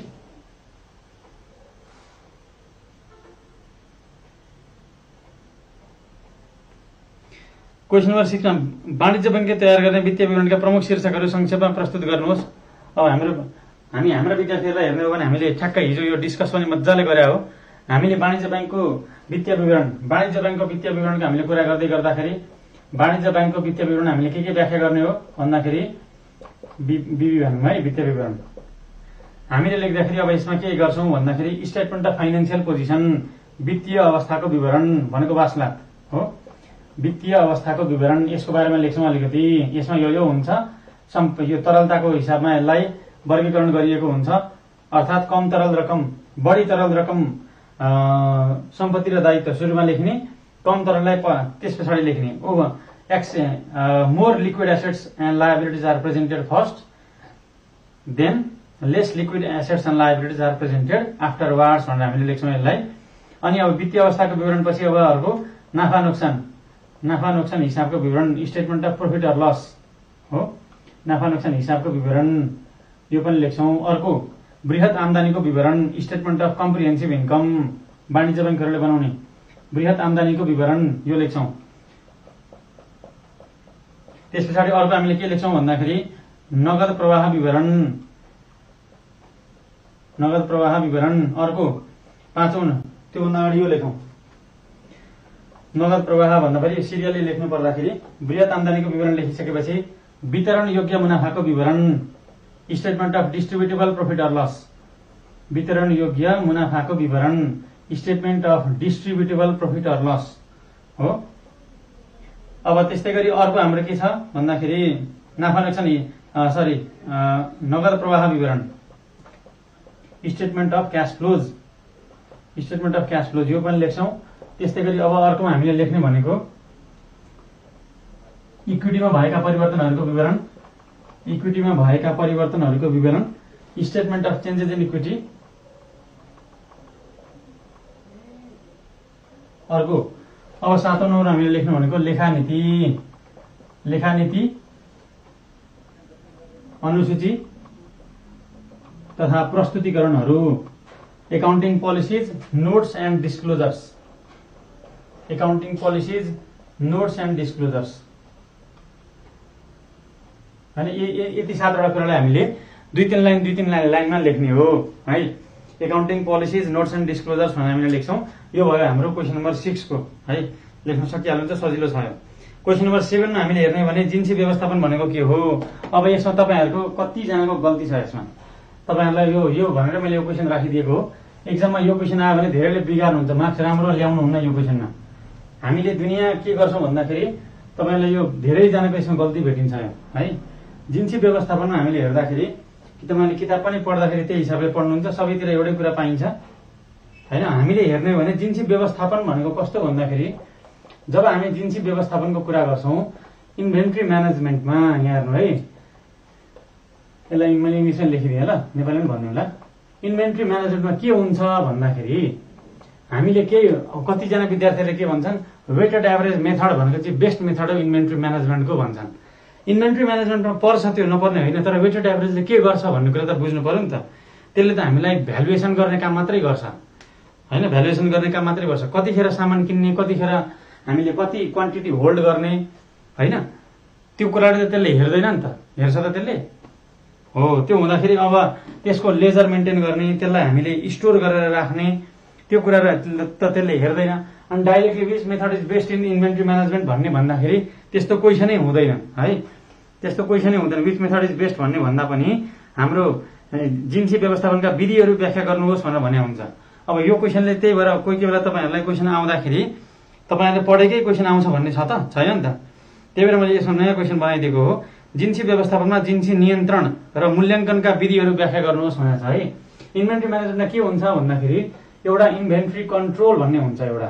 क्वेसन नम्बर 6 मा वाणिज्य बैंकले तयार गर्ने वित्तीय विवरणका प्रमुख शीर्षकहरू संक्षेपमा प्रस्तुत गर्नुहोस्। अब हाम्रा विद्यार्थीहरूलाई हेर्ने हो भने हामीले ठ्याक्कै हिजो यो डिस्कस पनि मजाले गरे हो। हामीले वाणिज्य बैंकको वित्तीय विवरणको हामीले कुरा गर्दै गर्दाखेरि वाणिज्य बैंकको वित्तीय विवरण हामीले के व्याख्या गर्ने हो भन्दाखेरि बिबी भनौँ है, वित्तीय विवरण। हामीले लेख्दाखेरि अब यसमा के गर्छौँ भन्दाखेरि स्टेटमेन्ट अफ फाइनेन्सियल पोजिसन, वित्तीय अवस्थाको विवरण भनेको वास्ला हो। वित्तीय अवस्थाको विवरण, यसको बारेमा लेख्छौँ अलिकति। यसमा यो हुन्छ, यो तरलताको हिसाबमा यसलाई वर्गीकरण गरिएको हुन्छ। अर्थात् कम तरल रकम, बढी तरल रकम सम्पत्ति र दायित्व सुरुमा लेख्ने, कम तरललाई त्यस पछाडि लेख्ने। More liquid assets and liabilities are presented first, then less liquid assets and liabilities are presented afterwards भनेर हामीले लेख्छौँ यसलाई। अनि अब वित्तीय अवस्थाको विवरण पछि अब अर्को नाफा नोक्सान हिसाबको विवरण, statement of profit or loss हो। नाफा नोक्सान हिसाबको विवरण यो पनि लेख्छौँ। अर्को बृहत आम्दानीको विवरण, स्टेटमेन्ट अफ कम्प्रिहेन्सिभ इन्कम, वाणिज्य बैंकहरूले बनाउने बृहत आम्दानीको विवरण, यो लेख्छौँ। त्यस पछाडि अर्को हामीले के लेख्छौँ भन्दाखेरि नगद प्रवाह विवरण। अर्को पाँचौं, त्योभन्दा अगाडि यो लेखौँ। नगद प्रवाह भन्दा पनि सिरियली लेख्नु पर्दाखेरि बृहत आम्दानीको विवरण लेखिसकेपछि वितरण योग्य मुनाफाको विवरण, statement of distributable profit or loss, वितरण योग्य मुनाफाको विवरण, statement of distributable profit or loss हो। अब त्यस्तै गरी अर्को हाम्रो के छ भन्दाखेरि नगद प्रवाह विवरण, स्टेटमेन्ट अफ क्याश फ्लोज, यो पनि लेख्छौँ। त्यस्तै गरी अब अर्कोमा हामीले लेख्ने भनेको इक्विटीमा भएका परिवर्तनहरूको विवरण, statement of changes in equity. अर्को अब 7औं नम्बर हामीले लेख्नु भनेको लेखानीति, अनुसूची तथा प्रस्तुतिकरणहरू, accounting policies, notes and disclosures, अनि यति 7वटा कुरालाई हामीले 2-3 लाइनमा लेख्ने हो है। Accounting policies, notes and disclosures भनेर हामीले लेख्छौँ। यो भयो हाम्रो क्वेसन नम्बर 6 को है, लेख्न सकिहाल्नुहुन्छ, सजिलो छ यो। क्वेसन नम्बर 7 मा हामीले हेर्ने भने जिन्सी व्यवस्थापन भनेको के हो। अब यसमा तपाईहरुको कतिजनाको गल्ती छ यसमा, तपाईहरुलाई यो भनेर मैले यो क्वेसन राखिदिएको हो। एक्जाममा यो क्वेसन आयो भने धेरैले बिगार्नुहुन्छ, मार्क्स राम्रो ल्याउनुहुन्न यो क्वेसनमा। हामीले दुनिया के गर्छौं भन्दाखेरि तपाईलाई यो धेरैजनाको यसमा गल्ती भेटिन्छ है। जिन्सी व्यवस्थापनमा हामीले हेर्दाखेरि तपाईले किताब पनि पढ्दाखेरि त्यही हिसाबले पढ्नुहुन्छ, सबैतिर एउटै कुरा पाइन्छ हैन। हामीले हेर्ने भने जिन्सी व्यवस्थापन भनेको कस्तो भन्दाखेरि जब हामी जिन्सी व्यवस्थापनको कुरा गर्छौं इन्भेन्ट्री म्यानेजमेन्टमा, यहाँ हेर्नु है, यसलाई मैले इङ्ग्लिसमा लेखिदिएँ ल, नेपालीमा भन्नु होला। इन्भेन्ट्री म्यानेजमेन्टमा के हुन्छ भन्दाखेरि हामीले कतिजना विद्यार्थीहरूले के भन्छन्, वेटेड एभरेज मेथड भनेको चाहिँ बेस्ट मेथड हो इन्भेन्ट्री म्यानेजमेन्टको भन्छन्। इन्भेन्ट्री म्यानेजमेन्टमा पर्छ त्यो, नपर्ने होइन, तर वेटेड एभरेजले के गर्छ भन्ने कुरा त बुझ्नु पर्यो नि त। त्यसले त हामीलाई भ्यालुएसन गर्ने काम मात्रै गर्छ हैन, भ्यालुएसन गर्ने काम मात्रै गर्छ। कतिखेर सामान किन्ने, कतिखेर हामीले कति क्वान्टिटी होल्ड गर्ने हैन, त्यो कुराले त त्यसले हेर्दैन नि त। हेर्छ त त्यसले हो। त्यो हुँदाखेरि अब त्यसको लेजर मेन्टेन गर्ने, त्यसलाई हामीले स्टोर गरेर राख्ने, त्यो कुराहरू त त्यसले हेर्दैन। अनि directly which method is best in inventory management भन्ने भन्दाखेरि त्यस्तो क्वेसनै हुँदैन है, त्यस्तो क्वेसनै हुँदैन। विच मेथड इज बेस्ट भन्ने भन्दा पनि हाम्रो जिन्सी व्यवस्थापनका विधिहरू व्याख्या गर्नुहोस् भनेर भने हुन्छ। अब यो क्वेसनले त्यही भएर कोही कोही बेला तपाईँहरूलाई क्वेसन आउँदाखेरि तपाईँहरूले पढेकै क्वेसन आउँछ भन्ने छ त, छैन नि त। त्यही भएर मैले यसमा नयाँ क्वेसन बनाइदिएको हो। जिन्सी व्यवस्थापनमा जिन्सी नियन्त्रण र मूल्याङ्कनका विधिहरू व्याख्या गर्नुहोस् भनेर छ है। इन्भेन्ट्री म्यानेजमेन्टमा के हुन्छ भन्दाखेरि एउटा इन्भेन्ट्री कन्ट्रोल भन्ने हुन्छ, एउटा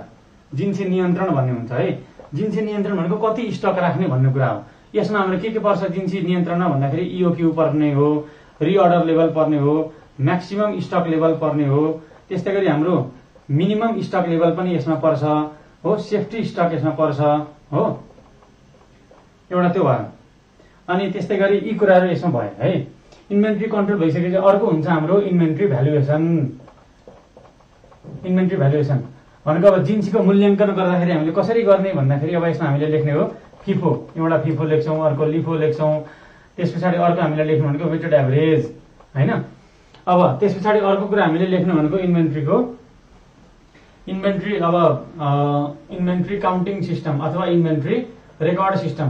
जिन्सी नियन्त्रण भन्ने हुन्छ है। जिन्सी नियन्त्रण भनेको कति स्टक राख्ने भन्ने कुरा हो। यसमा हाम्रो के पर्छ जिन्सी नियन्त्रणमा भन्दाखेरि इओक्यू पर्ने हो, रिअर्डर लेभल पर्ने हो, म्याक्सिमम स्टक लेभल पर्ने हो, त्यस्तै गरी हाम्रो मिनिमम स्टक लेभल पनि यसमा पर्छ हो, सेफ्टी स्टक यसमा पर्छ हो, एउटा त्यो भयो। अनि त्यस्तै गरी यी कुराहरू यसमा भयो है। इन्भेन्ट्री कन्ट्रोल भइसकेपछि अर्को हुन्छ हाम्रो इन्भेन्ट्री भ्यालुएसन। इन्भेन्ट्री भ्यालुएसन भनेको अब जिन्सीको मूल्याङ्कन गर्दाखेरि हामीले कसरी गर्ने भन्दाखेरि अब यसमा हामीले लेख्ने हो फिफो, एउटा फिफो लेख्छौँ, अर्को लिफो लेख्छौँ, त्यस पछाडि अर्को हामीले लेख्नु भनेको वेटेड एभरेज होइन। अब त्यस पछाडि अर्को कुरा हामीले लेख्नु भनेको इन्भेन्ट्रीको अब इन्भेन्ट्री काउन्टिङ सिस्टम अथवा इन्भेन्ट्री रेकर्ड सिस्टम।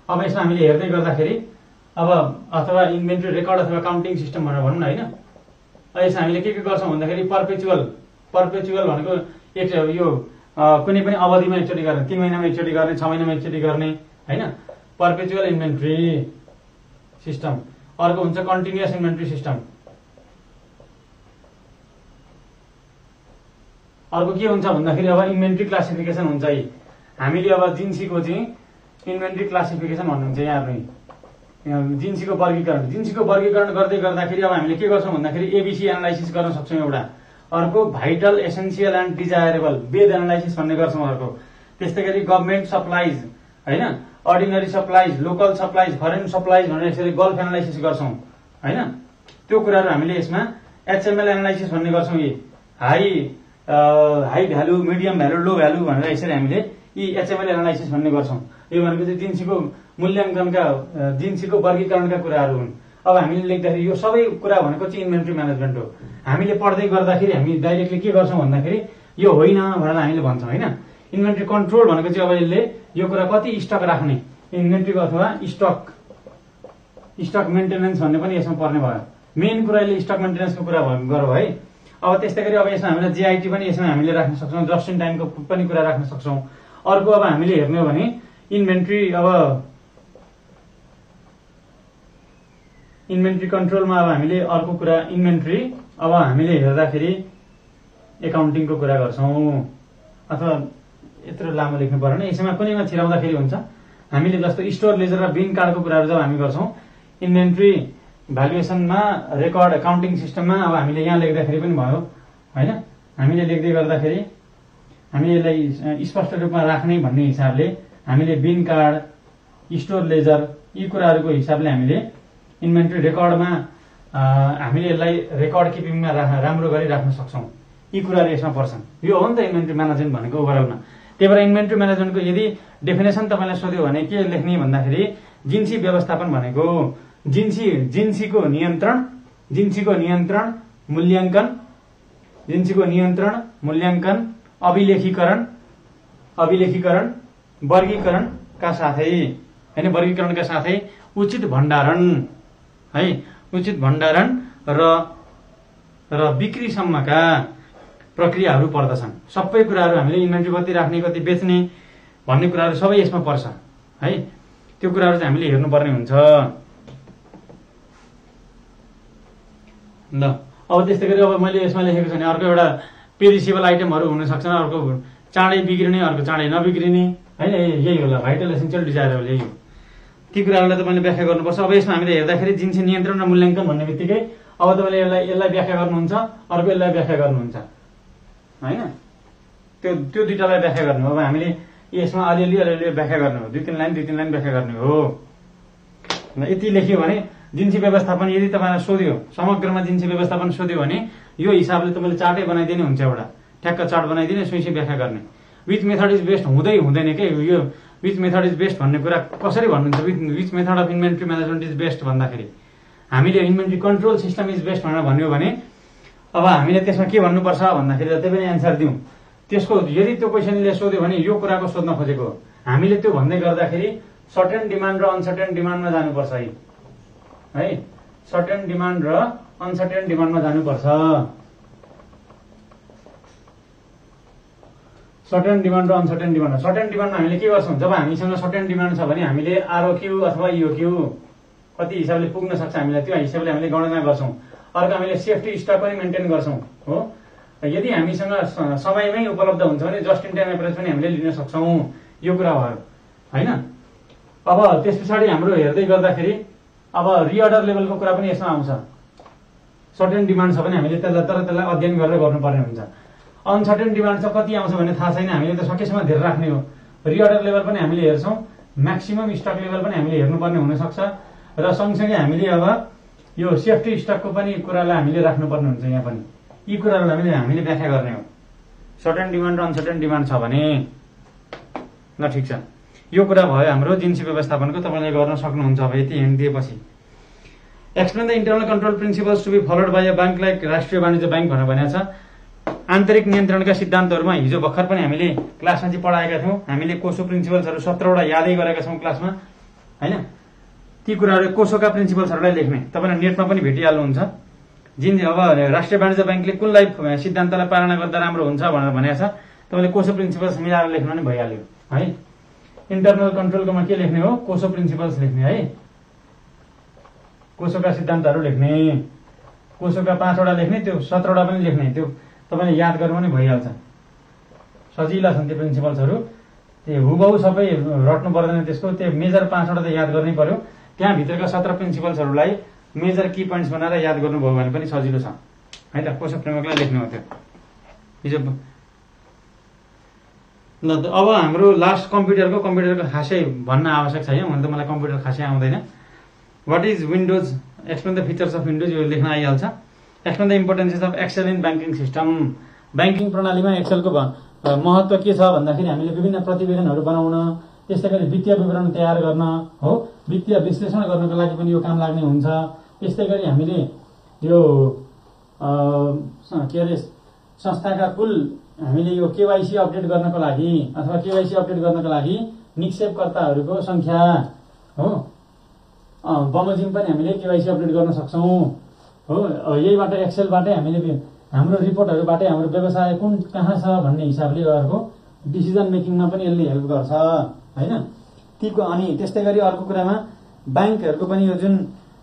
अब यसमा हामीले हेर्दै गर्दाखेरि अब अथवा इन्भेन्ट्री रेकर्ड अथवा काउन्टिङ सिस्टम भनेर भनौँ न होइन। यसमा हामीले के गर्छौँ भन्दाखेरि पर्पेचुअल भनेको एक यो कुनै पनि अवधिमा एकचोटि गर्ने, 3 महिनामा एकचोटि गर्ने, 6 महिनामा एकचोटि गर्ने होइन, पर्पेचुअल इन्भेन्ट्री सिस्टम। अर्को हुन्छ कन्टिन्युअस इन्भेन्ट्री सिस्टम। अर्को के हुन्छ भन्दाखेरि अब इन्भेन्ट्री क्लासिफिकेसन हुन्छ है। हामीले अब जिन्सीको चाहिँ इन्भेन्ट्री क्लासिफिकेसन भन्नुहुन्छ यहाँ जिन्सीको वर्गीकरण गर्दै गर्दाखेरि अब हामीले के गर्छौँ भन्दाखेरि एबिसी एनालाइसिस गर्न सक्छौँ एउटा। अर्को vital essential and desirable VED analysis भन्ने गर्छौँ अर्को। त्यस्तै गरी गभर्मेन्ट सप्लाइज होइन, ordinary supplies, local supplies, foreign supplies भनेर यसरी गल्फ एनालाइसिस गर्छौँ होइन। त्यो कुराहरू हामीले यसमा एचएमएल एनालाइसिस भन्ने गर्छौँ। यी हाई भ्यालु, मिडियम भ्यालु, लो भ्यालु भनेर यसरी हामीले यी एचएमएल एनालाइसिस भन्ने गर्छौँ। यो भनेको चाहिँ जिन्सीको मूल्याङ्कनका, जिन्सीको वर्गीकरणका कुराहरू हुन्। अब हामीले लेख्दाखेरि यो सबै कुरा भनेको चाहिँ इन्भेन्ट्री म्यानेजमेन्ट हो। हामीले पढ्दै गर्दाखेरि हामी डाइरेक्टली के गर्छौँ भन्दाखेरि यो होइन भनेर हामीले भन्छौँ होइन। इन्भेन्ट्री कन्ट्रोल भनेको चाहिँ अब यसले यो कुरा कति स्टक राख्ने, इन्भेन्ट्रीको अथवा स्टक मेन्टेनेन्स भन्ने पनि यसमा पर्ने भयो। मेन कुरा यसले स्टक मेन्टेनेन्सको कुरा गरौँ है। अब त्यस्तै गरी अब यसमा हामीले जिआइटी पनि यसमा हामीले राख्न सक्छौँ, जस्ट इन टाइमको पनि कुरा राख्न सक्छौँ। अर्को अब हामीले हेर्ने हो भने इन्भेन्ट्री कन्ट्रोलमा अब हामीले अर्को कुरा इन्भेन्ट्री अब हामीले हेर्दाखेरि एकाउन्टिङको कुरा गर्छौँ, अथवा यत्रो लामो लेख्नु परेन, यसमा कुनैमा छिराउँदाखेरि हुन्छ। हामीले जस्तो स्टोर लेजर र बिन कार्डको कुराहरू जब हामी गर्छौँ इन्भेन्ट्री भ्यालुएसनमा, रेकर्ड अकाउन्टिङ सिस्टममा अब हामीले यहाँ लेख्दाखेरि पनि भयो होइन। हामीले लेख्दै गर्दाखेरि हामी यसलाई स्पष्ट रूपमा राख्ने भन्ने हिसाबले हामीले बिन कार्ड, स्टोर लेजर यी कुराहरूको हिसाबले हामीले इन्भेन्ट्री रेकर्डमा हामीले यसलाई रेकर्ड किपिङमा राम्रो गरी राख्न सक्छौँ। यी कुराहरू यसमा पर्छन्। यो हो नि त इन्भेन्ट्री म्यानेजमेन्ट भनेको ओभरअलमा। त्यही भएर इन्भेन्ट्री म्यानेजमेन्टको यदि डेफिनेसन तपाईँलाई सोध्यो भने के लेख्ने भन्दाखेरि जिन्सी व्यवस्थापन भनेको जिन्सीको नियन्त्रण, मूल्याङ्कन, अभिलेखीकरण, वर्गीकरणका साथै हैन, वर्गीकरणका साथै उचित भण्डारण र बिक्रीसम्मका प्रक्रियाहरू पर्दछन्। सबै कुराहरू हामीले इन्भेन्ट्री कति राख्ने, कति बेच्ने भन्ने कुराहरू सबै यसमा पर्छ है। त्यो कुराहरू चाहिँ हामीले हेर्नुपर्ने हुन्छ। ल अब त्यस्तै गरी अब मैले यसमा लेखेको छ भने अर्को एउटा पेरिसेबल आइटमहरू हुन सक्छन्, अर्को चाँडै बिग्रिने, अर्को चाँडै नबिग्रिने हैन। यही होला भाइटल एसेन्सियल डिजायरेबल, यही हो। ती कुराहरूलाई तपाईँले व्याख्या गर्नुपर्छ। अब यसमा हामीले हेर्दाखेरि जिन्सी नियन्त्रण र मूल्याङ्कन भन्ने बित्तिकै अब तपाईँले यसलाई व्याख्या गर्नुहुन्छ, अर्को यसलाई व्याख्या गर्नुहुन्छ होइन। त्यो दुईटालाई व्याख्या गर्नु। अब हामीले यसमा अलिअलि व्याख्या गर्नु हो, 2-3 लाइन व्याख्या गर्ने हो। यति लेख्यो भने जिन्सी व्यवस्थापन यदि तपाईँलाई सोध्यो, समग्रमा जिन्सी व्यवस्थापन सोध्यो भने यो हिसाबले तपाईँले चार्टै बनाइदिने हुन्छ, एउटा ठ्याक्क चार्ट बनाइदिने, सुइसी व्याख्या गर्ने। विच मेथड इज बेस्ट हुँदैन के, यो विच मेथड इज बेस्ट भन्ने कुरा कसरी भन्नुहुन्छ? Which method of inventory management is best भन्दाखेरि हामीले inventory control system is best भनेर भन्यो भने अब हामीले त्यसमा के भन्नुपर्छ भन्दाखेरि जति पनि एन्सर दिउँ त्यसको यदि त्यो क्वेसनले सोध्यो भने यो कुराको सोध्न खोजेको हो। हामीले त्यो भन्दै गर्दाखेरि सर्टेन डिमान्ड र अनसर्टेन डिमान्डमा जानुपर्छ है सर्टेन डिमान्ड र अनसर्टेन डिमान्डमा जानुपर्छ। सर्टेन डिमान्ड र अनसर्टेन डिमान्ड। सर्टेन डिमान्डमा हामीले के गर्छौँ? जब हामीसँग सर्टेन डिमान्ड छ भने हामीले आरओक्यू अथवा इओक्यू कति हिसाबले पुग्न सक्छ हामीलाई त्यो हिसाबले हामीले गणना गर्छौँ। अर्को हामीले सेफ्टी स्टक पनि मेन्टेन गर्छौँ हो। यदि हामीसँग समयमै उपलब्ध हुन्छ भने जस्ट इन टाइम एभरेज पनि हामीले लिन सक्छौँ। यो कुरा भयो होइन। अब त्यस पछाडि हाम्रो हेर्दै गर्दाखेरि अब रिअर्डर लेभलको कुरा पनि यसमा आउँछ। सर्टेन डिमान्ड छ भने हामीले त्यसलाई अध्ययन गरेर गर्नुपर्ने हुन्छ। अनसर्टेन डिमान्ड चाहिँ कति आउँछ भन्ने थाहा छैन, हामीले त सकेसम्म धेरै राख्ने हो। रिअर्डर लेभल पनि हामीले हेर्छौँ, म्याक्सिमम स्टक लेभल पनि हामीले हेर्नुपर्ने हुनसक्छ र सँगसँगै हामीले अब यो सेफ्टी स्टकको पनि कुरालाई हामीले राख्नुपर्ने हुन्छ। यहाँ पनि यी कुराहरूलाई हामीले व्याख्या गर्ने हो। सर्टेन डिमान्ड र अनसर्टेन डिमान्ड छ भने ल ठिक छ। यो कुरा भयो हाम्रो जिन्सी व्यवस्थापनको। तपाईँले गर्न सक्नुहुन्छ अब यति हिन्ट दिएपछि। Explain the internal control principles to be followed by a bank like Rashtriya Banijya bank भनेर भनेको छ। आन्तरिक नियन्त्रणका सिद्धान्तहरूमा हिजो भर्खर पनि हामीले क्लासमा चाहिँ पढाएका थियौँ। हामीले कोसो प्रिन्सिपल्सहरू 17वटा यादै गरेका छौँ क्लासमा होइन। ती कुराहरू कोसोका प्रिन्सिपल्सहरूलाई लेख्ने तपाईँलाई नेटमा पनि भेटिहाल्नुहुन्छ। अब राष्ट्रिय वाणिज्य ब्याङ्कले कुनलाई सिद्धान्तलाई पालना गर्दा राम्रो हुन्छ भनेर भनेको छ। तपाईँले कोसो प्रिन्सिपल्स मिलाएर लेख्नु पनि भइहाल्यो है। इन्टरनल कन्ट्रोलकोमा के लेख्ने हो? कोसो प्रिन्सिपल्स लेख्ने है। कोसोका सिद्धान्तहरू लेख्ने, कोसोका 5वटा लेख्ने, त्यो 17वटा पनि लेख्ने। त्यो तपाईँले याद गर्नु पनि भइहाल्छ। सजिला छन् त्यो प्रिन्सिपल्सहरू। त्यो हुबहु सबै रट्नु पर्दैन त्यसको। त्यो मेजर 5वटा त याद गर्नै पर्यो। त्यहाँभित्रका 17 प्रिन्सिपल्सहरूलाई मेजर की पोइन्ट्स बनाएर याद गर्नुभयो भने पनि सजिलो छ है त। कोसो फ्रेमवर्कलाई लेख्नु हो त्यो हिजो। ल अब हाम्रो लास्ट कम्प्युटरको खासै भन्न आवश्यक छैन, हुन त मलाई कम्प्युटर खासै आउँदैन। What is Windows? Explain the features of Windows. यो लेख्न आइहाल्छ। Explain the importances of Excel in banking system. ब्याङ्किङ प्रणालीमा एक्सेलको महत्त्व के छ भन्दाखेरि हामीले विभिन्न प्रतिवेदनहरू बनाउन, त्यस्तै गरी वित्तीय विवरण तयार गर्न हो, वित्तीय विश्लेषण गर्नको लागि पनि यो काम लाग्ने हुन्छ। त्यस्तै गरी हामीले यो के अरे संस्थाका कुल हामीले यो केवाइसी अपडेट गर्नको लागि अथवा केवाइसी अपडेट गर्नको लागि निक्षेपकर्ताहरूको संख्या हो, बमोजिम पनि हामीले केवाइसी अपडेट गर्न सक्छौँ हो। यहीबाट एक्सेलबाटै हामीले हाम्रो रिपोर्टहरूबाटै हाम्रो व्यवसाय कुन कहाँ छ भन्ने हिसाबले अर्को डिसिजन मेकिङमा पनि यसले हेल्प गर्छ होइन। तीको अनि त्यस्तै गरी अर्को कुरामा ब्याङ्कहरूको पनि यो जुन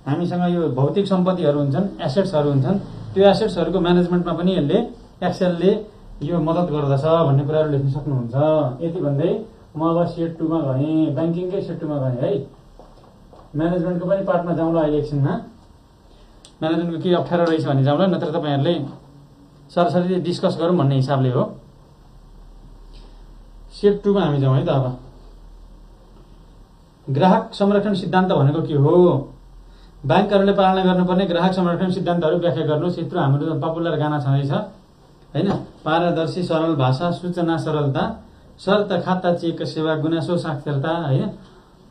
हामीसँग यो भौतिक सम्पत्तिहरू हुन्छन्, एसेट्सहरू हुन्छन्, त्यो एसेट्सहरूको म्यानेजमेन्टमा पनि यसले एक्सेलले यो मद्दत गर्दछ भन्ने कुराहरू लेख्न सक्नुहुन्छ। यति भन्दै म अब सेट 2 मा गएँ, ब्याङ्किङकै सेट 2 मा गएँ है। म्यानेजमेन्टको पनि पार्टमा जाउँ ल अहिले एकछिनमा। म्यानेजमेन्टको के अप्ठ्यारो रहेछ भने जाउँला, नत्र तपाईँहरूले सरसरी डिस्कस गरौँ भन्ने हिसाबले हो। सेट 2 मा हामी जाउँ है त। अब ग्राहक संरक्षण सिद्धान्त भनेको के हो? ब्याङ्कहरूले पालना गर्नुपर्ने ग्राहक संरक्षण सिद्धान्तहरू व्याख्या गर्नुहोस्। यत्रो हाम्रो पपुलर गाना छँदैछ होइन। पारदर्शी सरल भाषा, सूचना सरलता, शर्त खाता चेक सेवा, गुनासो साक्षरता होइन,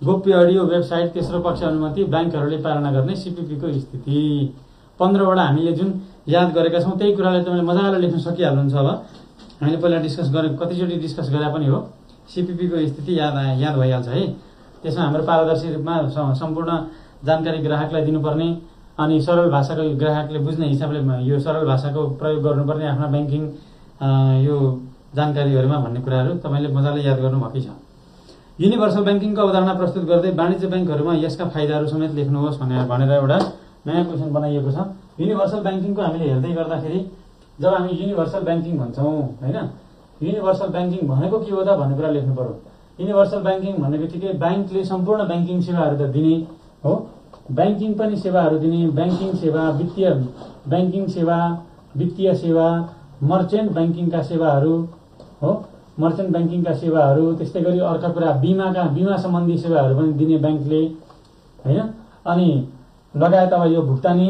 गोप्य अडियो वेबसाइट, तेस्रो पक्ष अनुमति, ब्याङ्कहरूले पालना गर्ने सिपिपीको स्थिति। 15वटा हामीले जुन याद गरेका छौँ त्यही कुरालाई तपाईँले मजाले लेख्न सकिहाल्नुहुन्छ। अब हामीले पहिला डिस्कस गरे, कतिचोटि डिस्कस गरे पनि हो। सिपिपीको स्थिति याद भइहाल्छ है। त्यसमा हाम्रो पारदर्शी रूपमा सम्पूर्ण जानकारी ग्राहकलाई दिनुपर्ने अनि सरल भाषाको ग्राहकले बुझ्ने हिसाबले यो सरल भाषाको प्रयोग गर्नुपर्ने आफ्ना ब्याङ्किङ यो जानकारीहरूमा भन्ने कुराहरू तपाईँले मजाले याद गर्नुभएकै छ। युनिभर्सल ब्याङ्किङको अवधारणा प्रस्तुत गर्दै वाणिज्य ब्याङ्कहरूमा यसका फाइदाहरू समेत लेख्नुहोस् भनेर एउटा नयाँ क्वेसन बनाइएको छ। युनिभर्सल ब्याङ्किङको हामीले हेर्दै गर्दाखेरि जब हामी युनिभर्सल ब्याङ्किङ भन्छौँ होइन, युनिभर्सल ब्याङ्किङ भनेको के हो त भन्ने कुरा लेख्नु पर्यो। युनिभर्सल ब्याङ्किङ भन्ने बित्तिकै ब्याङ्कले सम्पूर्ण ब्याङ्किङ सेवाहरू त दिने हो, ब्याङ्किङ पनि सेवाहरू दिने, ब्याङ्किङ सेवा, वित्तीय ब्याङ्किङ सेवा, वित्तीय सेवा, मर्चेन्ट ब्याङ्किङका सेवाहरू हो, मर्चेन्ट ब्याङ्किङका सेवाहरू। त्यस्तै गरी अर्का कुरा बिमा सम्बन्धी सेवाहरू पनि दिने ब्याङ्कले होइन। अनि लगायत अब यो भुक्तानी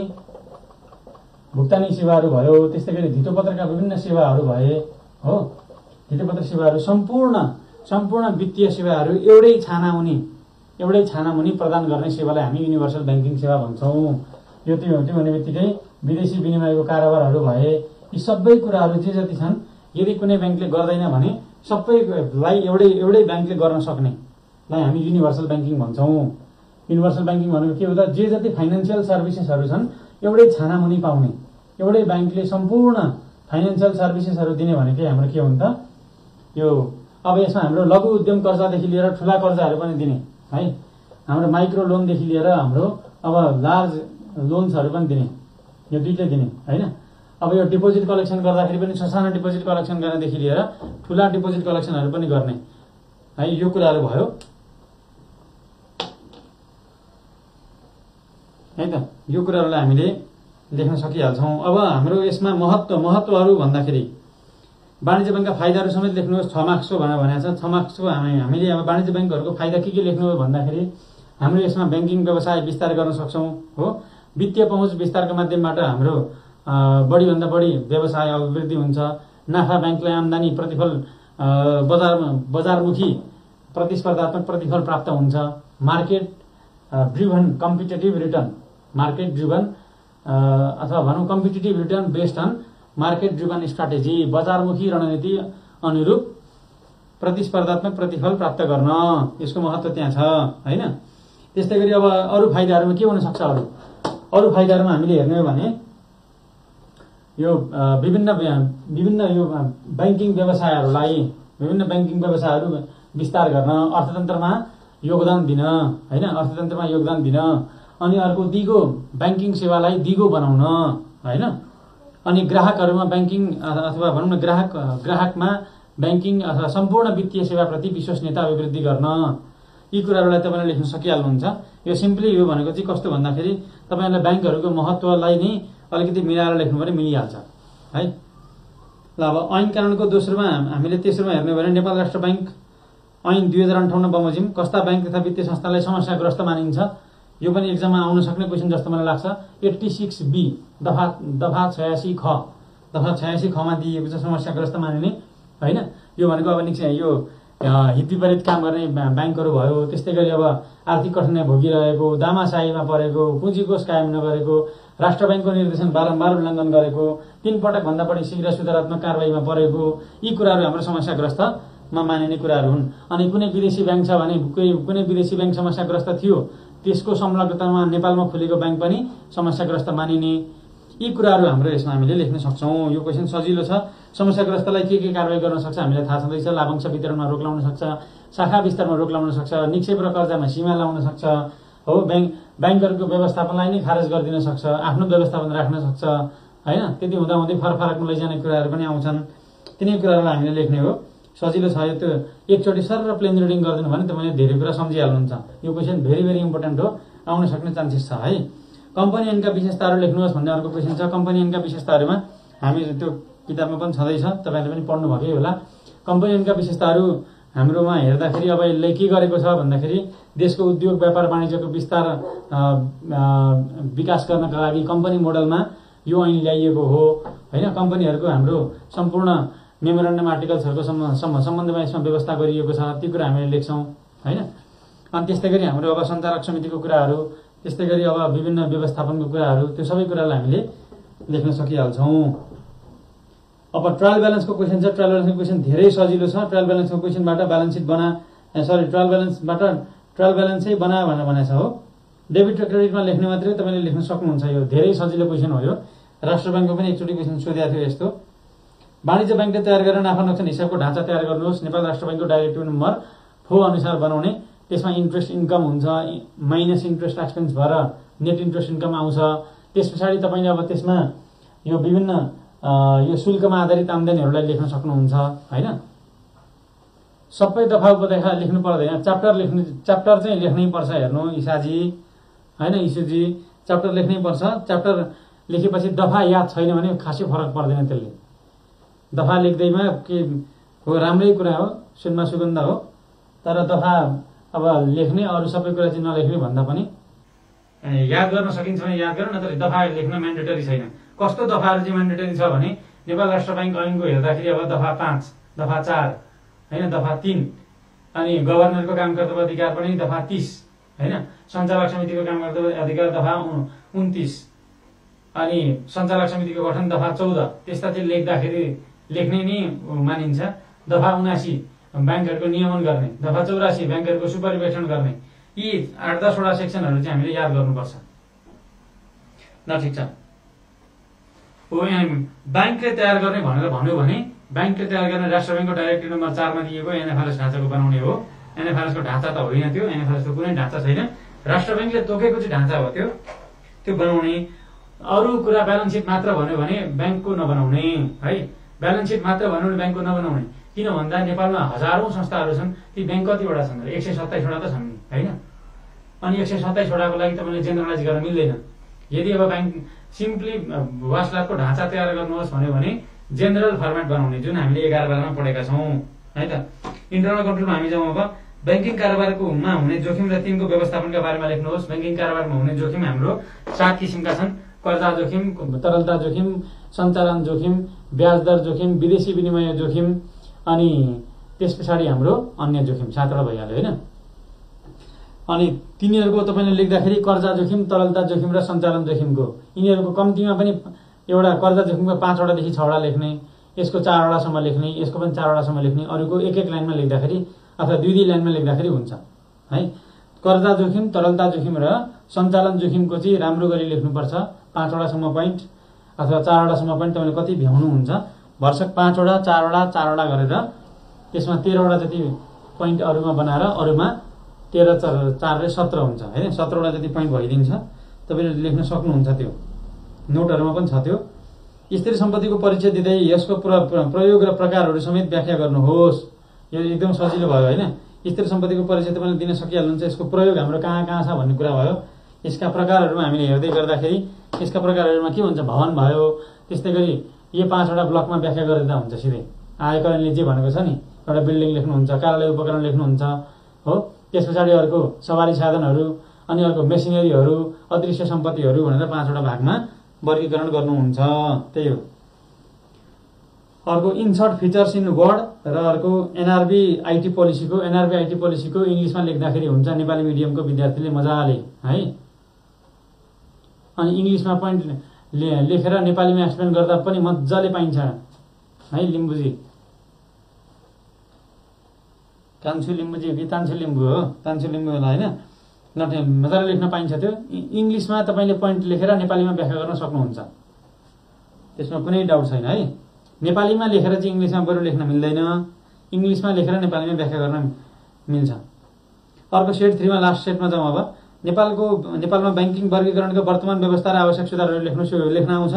सेवाहरू भयो, त्यस्तै गरी धितोपत्रका विभिन्न सेवाहरू भए हो, धितोपत्र सेवाहरू सम्पूर्ण सम्पूर्ण वित्तीय सेवाहरू एउटै छानामुनि प्रदान गर्ने सेवालाई हामी युनिभर्सल ब्याङ्किङ सेवा भन्छौँ। यो त्यो भन्ने बित्तिकै विदेशी विनिमयको कारोबारहरू भए यी सबै कुराहरू जे जति छन् यदि कुनै ब्याङ्कले गर्दैन भने सबैलाई एउटै ब्याङ्कले गर्न सक्नेलाई हामी युनिभर्सल ब्याङ्किङ भन्छौँ। युनिभर्सल ब्याङ्किङ भनेको के हो त, जे जति फाइनेन्सियल सर्भिसेसहरू छन् एउटै छानामुनि पाउने, एउटै ब्याङ्कले सम्पूर्ण फाइनेन्सियल सर्भिसेसहरू दिने भनेकै हाम्रो के हो त, यो अब यसमा हाम्रो लघु उद्यम कर्जादेखि लिएर ठुला कर्जाहरू पनि दिने है, हाम्रो माइक्रो लोनदेखि लिएर हाम्रो अब लार्ज लोन्सहरू पनि दिने, यो दुईटै दिने होइन। अब यो डिपोजिट कलेक्सन गर्दाखेरि पनि ससाना डिपोजिट कलेक्सन गर्नेदेखि लिएर ठुला डिपोजिट कलेक्सनहरू पनि गर्ने है, यो कुराहरू भयो है त। यो कुराहरूलाई हामीले लेख्न सकिहाल्छौँ। अब हाम्रो यसमा महत्त्वहरू भन्दाखेरि वाणिज्य ब्याङ्कका फाइदाहरू समेत लेख्नुहोस्। 6 मार्क्सको भनेर भनेको छ। 6 मार्क्सको हामीले अब वाणिज्य ब्याङ्कहरूको फाइदा के लेख्नु हो भन्दाखेरि हाम्रो यसमा ब्याङ्किङ व्यवसाय विस्तार गर्न सक्छौँ हो, वित्तीय पहुँच विस्तारको माध्यमबाट हाम्रो बढीभन्दा बढी व्यवसाय अभिवृद्धि हुन्छ, नाफा ब्याङ्कलाई आम्दानी प्रतिफल बजारमुखी प्रतिस्पर्धात्मक प्रतिफल प्राप्त हुन्छ, market driven competitive return, market driven अथवा भनौँ competitive return based on market driven strategy, बजारमुखी रणनीति अनुरूप प्रतिस्पर्धात्मक प्रतिफल प्राप्त गर्न, यसको महत्त्व त्यहाँ छ होइन। त्यस्तै गरी अब अरू फाइदाहरूमा के हुन सक्छ, अरू फाइदाहरूमा हामीले हेर्ने हो भने यो विभिन्न यो ब्याङ्किङ व्यवसायहरूलाई विभिन्न ब्याङ्किङ व्यवसायहरू विस्तार गर्न, अर्थतन्त्रमा योगदान दिन होइन, अर्थतन्त्रमा योगदान दिन, अनि अर्को दिगो ब्याङ्किङ सेवालाई दिगो बनाउन होइन, अनि ग्राहकहरूमा ब्याङ्किङ अथवा भनौँ न ग्राहकमा ब्याङ्किङ अथवा सम्पूर्ण वित्तीय सेवाप्रति विश्वसनीयता अभिवृद्धि गर्न, यी कुराहरूलाई तपाईँले लेख्न सकिहाल्नुहुन्छ। यो सिम्पली यो भनेको चाहिँ कस्तो भन्दाखेरि तपाईँहरूलाई ब्याङ्कहरूको महत्त्वलाई नै अलिकति मिलाएर लेख्नु पनि मिलिहाल्छ है। ल अब ऐन कानुनको दोस्रोमा हामीले तेस्रोमा हेर्ने हो भने नेपाल राष्ट्र ब्याङ्क ऐन 2058 बमोजिम कस्ता ब्याङ्क तथा वित्तीय संस्थालाई समस्याग्रस्त मानिन्छ, यो पनि एक्जाममा आउन सक्ने क्वेसन जस्तो मलाई लाग्छ। 86B दफा 86 ख, दफा 86 खमा दिएको छ समस्याग्रस्त मानिने होइन। यो भनेको अब निश्चय यो हित विपरीत काम गर्ने ब्याङ्कहरू भयो, त्यस्तै गरी अब आर्थिक कठिनाइ भोगिरहेको, दामासाहीमा परेको, पुँजीकोष कायम नगरेको, राष्ट्र ब्याङ्कको निर्देशन बारम्बार उल्लङ्घन गरेको, 3 पटकभन्दा बढी शीघ्र सुधारात्मक कारबाहीमा परेको, यी कुराहरू हाम्रो समस्याग्रस्तमा मानिने कुराहरू हुन्। अनि कुनै विदेशी ब्याङ्क छ भने कुनै विदेशी ब्याङ्क समस्याग्रस्त थियो, त्यसको संलग्नतामा नेपालमा खुलेको ब्याङ्क पनि समस्याग्रस्त मानिने, यी कुराहरू हाम्रो यसमा हामीले लेख्न सक्छौँ। यो क्वेसन सजिलो छ। समस्याग्रस्तलाई के कारबाही गर्न सक्छ हामीलाई थाहा छँदैछ। लाभांश वितरणमा रोक लगाउन सक्छ, शाखा विस्तारमा रोक लगाउन सक्छ, निक्षेप र कर्जामा सीमा लगाउन सक्छ हो, ब्याङ्कहरूको व्यवस्थापनलाई नै खारेज गरिदिन सक्छ, आफ्नो व्यवस्थापन राख्न सक्छ होइन। त्यति हुँदाहुँदै फरकमा लैजाने कुराहरू पनि आउँछन्, तिनै कुराहरूलाई हामीले लेख्ने हो। सजिलो छ यो, त्यो एकचोटि सर र प्लेन रिडिङ गरिदिनु भने तपाईँले धेरै कुरा सम्झिहाल्नुहुन्छ। यो क्वेसन भेरी इम्पोर्टेन्ट हो, आउन सक्ने चान्सेस छ है। कम्पनी ऐनका विशेषताहरू लेख्नुहोस् भन्ने अर्को क्वेसन छ। कम्पनी ऐनका विशेषताहरूमा हामी त्यो किताबमा पनि छँदैछ, तपाईँले पनि पढ्नु भएकै होला। कम्पनी ऐनका विशेषताहरू हाम्रोमा हेर्दाखेरि अब यसले के गरेको छ भन्दाखेरि देशको उद्योग व्यापार वाणिज्यको विस्तार विकास गर्नका लागि कम्पनी मोडलमा यो ऐन ल्याइएको हो होइन। कम्पनीहरूको हाम्रो सम्पूर्ण मेमोरेन्डम आर्टिकल्सहरूको सम्बन्धमा यसमा व्यवस्था गरिएको छ, ती कुरा हामीले लेख्छौँ होइन। अनि त्यस्तै गरी हाम्रो अब सञ्चालक समितिको कुराहरू, त्यस्तै गरी अब विभिन्न व्यवस्थापनको कुराहरू, त्यो सबै कुरालाई हामीले लेख्न सकिहाल्छौँ। अब ट्रायल ब्यालेन्सको क्वेसन छ। ट्रायल ब्यालेन्सको क्वेसन धेरै सजिलो छ। ट्रायल ब्यालेन्सको क्वेसनबाट ब्यालेन्स सिट ट्रायल ब्यालेन्सै बना भनेर भनेको छ हो। डेबिट र क्रेडिटमा लेख्ने मात्रै तपाईँले लेख्न सक्नुहुन्छ। यो धेरै सजिलो क्वेसन हो। यो राष्ट्र ब्याङ्कको पनि एकचोटि क्वेसन सोधेको थियो यस्तो। वाणिज्य ब्याङ्कले तयार गरेर नाफा नोक्सान हिसाबको ढाँचा तयार गर्नुहोस्। नेपाल राष्ट्र ब्याङ्कको डाइरेक्टिभ नम्बर 4 अनुसार बनाउने। त्यसमा इन्ट्रेस्ट इन्कम हुन्छ, माइनस इन्ट्रेस्ट एक्सपेन्स भएर नेट इन्ट्रेस्ट इन्कम आउँछ। त्यस पछाडि तपाईँले अब त्यसमा यो विभिन्न यो शुल्कमा आधारित आम्दानीहरूलाई लेख्न सक्नुहुन्छ होइन। सबै दफा उपदफा लेख्नु पर्दैन, च्याप्टर चाहिँ लेख्नै पर्छ। हेर्नु ईशाजी होइन, ईशुजी च्याप्टर लेख्नै पर्छ। च्याप्टर लेखेपछि दफा याद छैन भने खासै फरक पर्दैन त्यसले। दफा लेख्दैमा के हो, राम्रै कुरा हो, सुनमा सुगन्ध हो, तर दफा अब लेख्ने अरू सबै कुरा चाहिँ नलेख्ने भन्दा पनि याद गर्न सकिन्छ भने याद गर्नु, नत्र दफा लेख्न म्यान्डेटरी छैन। कस्तो दफाहरू चाहिँ म्यान्डेटरी छ भने नेपाल राष्ट्र ब्याङ्क ऐनको हेर्दाखेरि अब दफा 5, दफा 4 होइन, दफा 3 अनि गभर्नरको काम कर्तव्य अधिकार पनि दफा 30 हैन, सञ्चालक समितिको काम कर्तव्य अधिकार दफा 29 अनि सञ्चालक समितिको गठन दफा 14 त्यस्ता चाहिँ लेख्ने नि मानिन्छ। दफा 79 ब्याङ्कहरूको नियमन गर्ने, दफा 84 ब्याङ्कहरूको सुपरिवेक्षण गर्ने। यी 8-10 वटा सेक्सनहरू चाहिँ हामीले याद गर्नुपर्छ। ल ठिक छ। ब्याङ्कले तयार गर्ने भनेर भन्यो भने ब्याङ्कले तयार गर्ने राष्ट्र ब्याङ्कको डाइरेक्टिभ नम्बर 4 मा दिएको एनएफआरएस ढाँचाको बनाउने हो। एनएफआरएस को ढाँचा त होइन त्यो, एनएफआरएस को कुनै ढाँचा छैन, राष्ट्र ब्याङ्कले तोकेको चाहिँ ढाँचा हो त्यो बनाउने। अरू कुरा ब्यालेन्स सिट मात्र भन्यो भने ब्याङ्कको नबनाउने है, ब्यालेन्स सिट मात्र भन्यो भने ब्याङ्कको नबनाउने। किन भन्दा नेपालमा हजारौं संस्थाहरू छन्, ती ब्याङ्क कतिवटा छन्? 127 वटा त छन् नि हैन। अनि 127 वटाको लागि तपाईँले जेनरलाइज गर्न मिल्दैन। यदि अब ब्याङ्क सिम्पली वासलाको ढाँचा तयार गर्नुहोस् भन्यो भने जेनरल फर्मेट बनाउने, जुन हामीले 11-12 मा पढेका छौं है त। इन्टरनल कन्ट्रोलमा हामी जाउँ। अब बैंकिङ कारोबारमा हुने जोखिम र तिनको व्यवस्थापनका बारेमा लेख्नुहोस्। बैंकिङ कारोबारमा हुने जोखिम हाम्रो 7 किसिमका छन्। कर्जा जोखिम, तरलता जोखिम, सञ्चालन जोखिम, ब्याज दर जोखिम, विदेशी विनिमय जोखिम, अनि त्यसपछि हाम्रो अन्य जोखिम 7 वटा भइहाल्यो हैन। अनि तिनीहरूको तपाईले लेख्दाखेरि कर्जा जोखिम, तरलता जोखिम र सञ्चालन जोखिमको यिनीहरूको कम्तीमा पनि एउटा कर्जा जोखिमको 5 वटादेखि 6 वटा लेख्ने, यसको 4 वटासम्म लेख्ने, यसको पनि 4 वटासम्म लेख्ने, अरूको एक लाइनमा लेख्दाखेरि अथवा 2 लाइनमा लेख्दाखेरि हुन्छ है। कर्जा जोखिम, तरलता जोखिम र सञ्चालन जोखिमको चाहिँ राम्रो गरी लेख्नुपर्छ। 5 वटासम्म पोइन्ट अथवा 4 वटासम्म पोइन्ट तपाईले कति भ्याउनुहुन्छ भर्सक 5 वटा 4 वटा 4 वटा गरेर त्यसमा 13 वटा जति पोइन्ट अरूमा बनाएर अरूमा 13 4 रे 17 हुन्छ हैन। 17 वटा जति पोइन्ट भइदिन्छ, तपाईले लेख्न सक्नुहुन्छ। त्यो नोटहरुमा पनि छ। त्यो स्थिर सम्पत्तिको परिचय दिँदै यसको प्रयोग र प्रकारहरू समेत व्याख्या गर्नुहोस्। यो एकदम सजिलो भयो हैन। स्थिर सम्पत्तिको परिचय तपाईले दिन सकिहाल्नुहुन्छ, यसको प्रयोग हाम्रो कहाँ छ भन्ने कुरा भयो। यसका प्रकारहरुमा हामीले हेर्दै गर्दाखेरि यसका प्रकारहरुमा के हुन्छ, भवन भयो, त्यस्तै गरी यो 5 वटा ब्लकमा व्याख्या गरिदिँदा हुन्छ सिधै। आयकरले जे भनेको छ नि, एउटा बिल्डिङ लेख्नुहुन्छ, कार्यालय उपकरण लेख्नुहुन्छ हो। त्यसपछि अर्को सवारी साधनहरू, अनि अर्को मेसिनरीहरू, अदृश्य सम्पत्तिहरू भनेर 5 वटा भागमा वर्गीकरण गर्नुहुन्छ। त्यही हो। अर्को इन्सर्ट फिचर्स इन वर्ड र अर्को एनआरबी आईटी पोलिसीको इंग्लिशमा लेख्दाखेरि हुन्छ नेपाली मिडियमको विद्यार्थीले मजाले है। अनि इंग्लिशमा पोइन्ट लेखेर नेपालीमा एक्सप्लेन गर्दा पनि मजाले पाइन्छ है। लिम्बुजी कान्छु लिम्बुजी कि तान्छु लिम्बु हो, तान्छु लिम्बु होला हैन। मजाले लेख्न पाइन्छ। त्यो इंग्लिशमा तपाईले पोइन्ट लेखेर नेपालीमा व्याख्या गर्न सक्नुहुन्छ, त्यसमा कुनै डाउट छैन है। नेपालीमा लेखेर चाहिँ इंग्लिशमा बरु लेख्न मिल्दैन, इंग्लिशमा लेखेर नेपालीमा व्याख्या गर्न मिल्छ। अर्को सेट 3 मा लास्ट सेटमा जाउँ। अब नेपालमा बैंकिङ वर्गीकरणको वर्तमान व्यवस्था र आवश्यक सुधारहरू लेख्न आउँछ।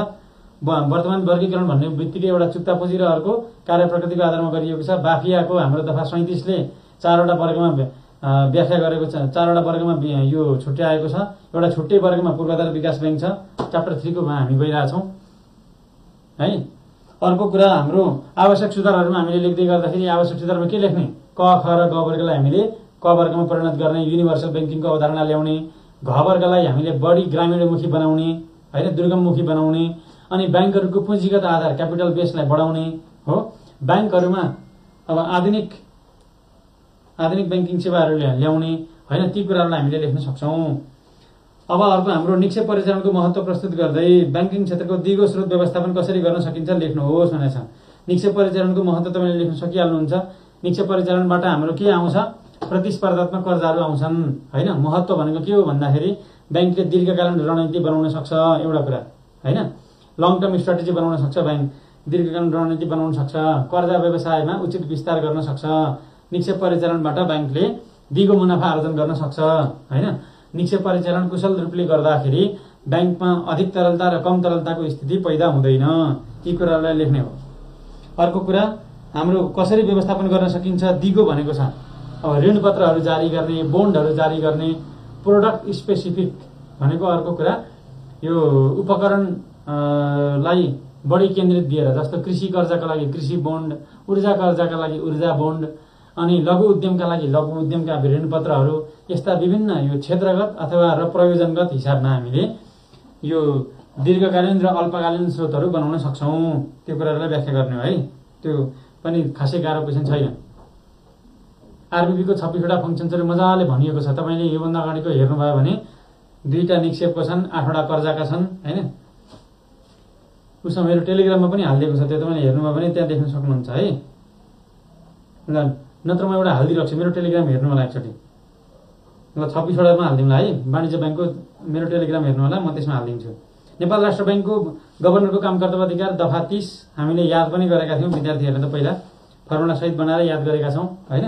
वर्तमान वर्गीकरण भन्ने बित्तिकै एउटा चुक्ता पुँजी र अर्को कार्य प्रकृतिको आधारमा गरिएको छ। बाफियाको हाम्रो दफा 37 ले 4 वटा वर्गमा व्याख्या गरेको छ। 4 वटा वर्गमा यो छुट्याएको छ। एउटा छुट्टै वर्गमा पूर्वाधार विकास बैंक छ। च्याप्टर 3 को हामी गइरहेछौं है। अर्को कुरा हाम्रो आवश्यक सुधारहरुमा हामीले लेख्दै गर्दाखेरि आवश्यक सुधारमा के लेख्ने, क ख र ग वर्गलाई हामीले क वर्गमा परिणत गर्ने, युनिभर्सल बैंकिङको अवधारणा ल्याउने, घ वर्गलाई हामीले बढी ग्रामीणमुखी बनाउने हैन, दुर्गममुखी बनाउने, अनि बैंकहरुको पुँजीगत आधार क्यापिटल बेसलाई बढाउने हो। बैंकहरुमा अब आधुनिक बैंकिङ सेवाहरू ल्याउने हैन, ती कुराहरुलाई हामीले लेख्न सक्छौं। अब अर्को हाम्रो निक्षेप परिचालनको महत्व प्रस्तुत गर्दै बैंकिङ क्षेत्रको दिगो स्रोत व्यवस्थापन कसरी गर्न सकिन्छ लेख्नुहोस् भनेछ। निक्षेप परिचालनको महत्व तपाईले लेख्न सकिहाल्नुहुन्छ। निक्षेप परिचालनबाट हाम्रो के आउँछ, प्रतिस्पर्धात्मक कर्जाहरू आउँछन् हैन। महत्व भनेको के हो भन्दाखेरि बैंकले दीर्घकालीन रणनीति बनाउन सक्छ, एउटा कुरा हैन। लङ टर्म स्ट्र्याटेजी बनाउन सक्छ बैंक, दीर्घकालीन रणनीति बनाउन सक्छ, कर्जा व्यवसायमा उचित विस्तार गर्न सक्छ। निक्षेप परिचालनबाट बैंकले दिगो मुनाफा आर्जन गर्न सक्छ हैन। निक्षेप परिचालन कुशल रूपले गर्दाखेरि बैंकमा अधिक तरलता र कम तरलताको स्थिति पैदा हुँदैन। यी कुरालाई लेख्ने हो। अर्को कुरा हाम्रो कसरी व्यवस्थापन गर्न सकिन्छ, दिगो भनेको छ अब ऋणपत्रहरू जारी गर्ने, बोन्डहरू जारी गर्ने, प्रोडक्ट स्पेसिफिक भनेको अर्को कुरा यो उपकरण लाई बढी केन्द्रित दिएर, जस्तो कृषि कर्जाका लागि कृषि बोन्ड, ऊर्जा कर्जाका लागि ऊर्जा बोन्ड, अनि लघु उद्यमका लागि लघु उद्यमका ऋणपत्रहरू, यस्ता विभिन्न यो क्षेत्रगत अथवा र प्रयोजनगत हिसाबमा हामीले यो दीर्घकालीन र अल्पकालीन स्रोतहरू बनाउन सक्छौं। त्यो कुराहरूलाई व्याख्या गर्ने हो है। त्यो पनि खासै गाह्रो क्वेशन छैन। आरबिबीको 26 वटा फङ्सन्सहरू मजाले भनिएको छ। तपाईँले योभन्दा अगाडिको हेर्नुभयो भने 2टा निक्षेपको छन्, 8 वटा कर्जाका छन् हैन। उसमा मेरो टेलिग्राममा पनि हालिदिएको छ, त्यो तपाईँले हेर्नुभयो भने त्यहाँ देख्न सक्नुहुन्छ है। ल नत्र म एउटा हालिदिइरहेको छु, मेरो टेलिग्राम हेर्नु होला एकचोटि। ल 26 वटामा हालिदिउँला है। वाणिज्य ब्याङ्कको मेरो टेलिग्राम हेर्नु होला, म त्यसमा हालिदिन्छु। नेपाल राष्ट्र ब्याङ्कको गभर्नरको काम कर्तव्य अधिकार दफा 30 हामीले याद पनि गरेका थियौँ, विद्यार्थीहरूले त पहिला फर्मुला सहित बनाएर याद गरेका छौँ हैन।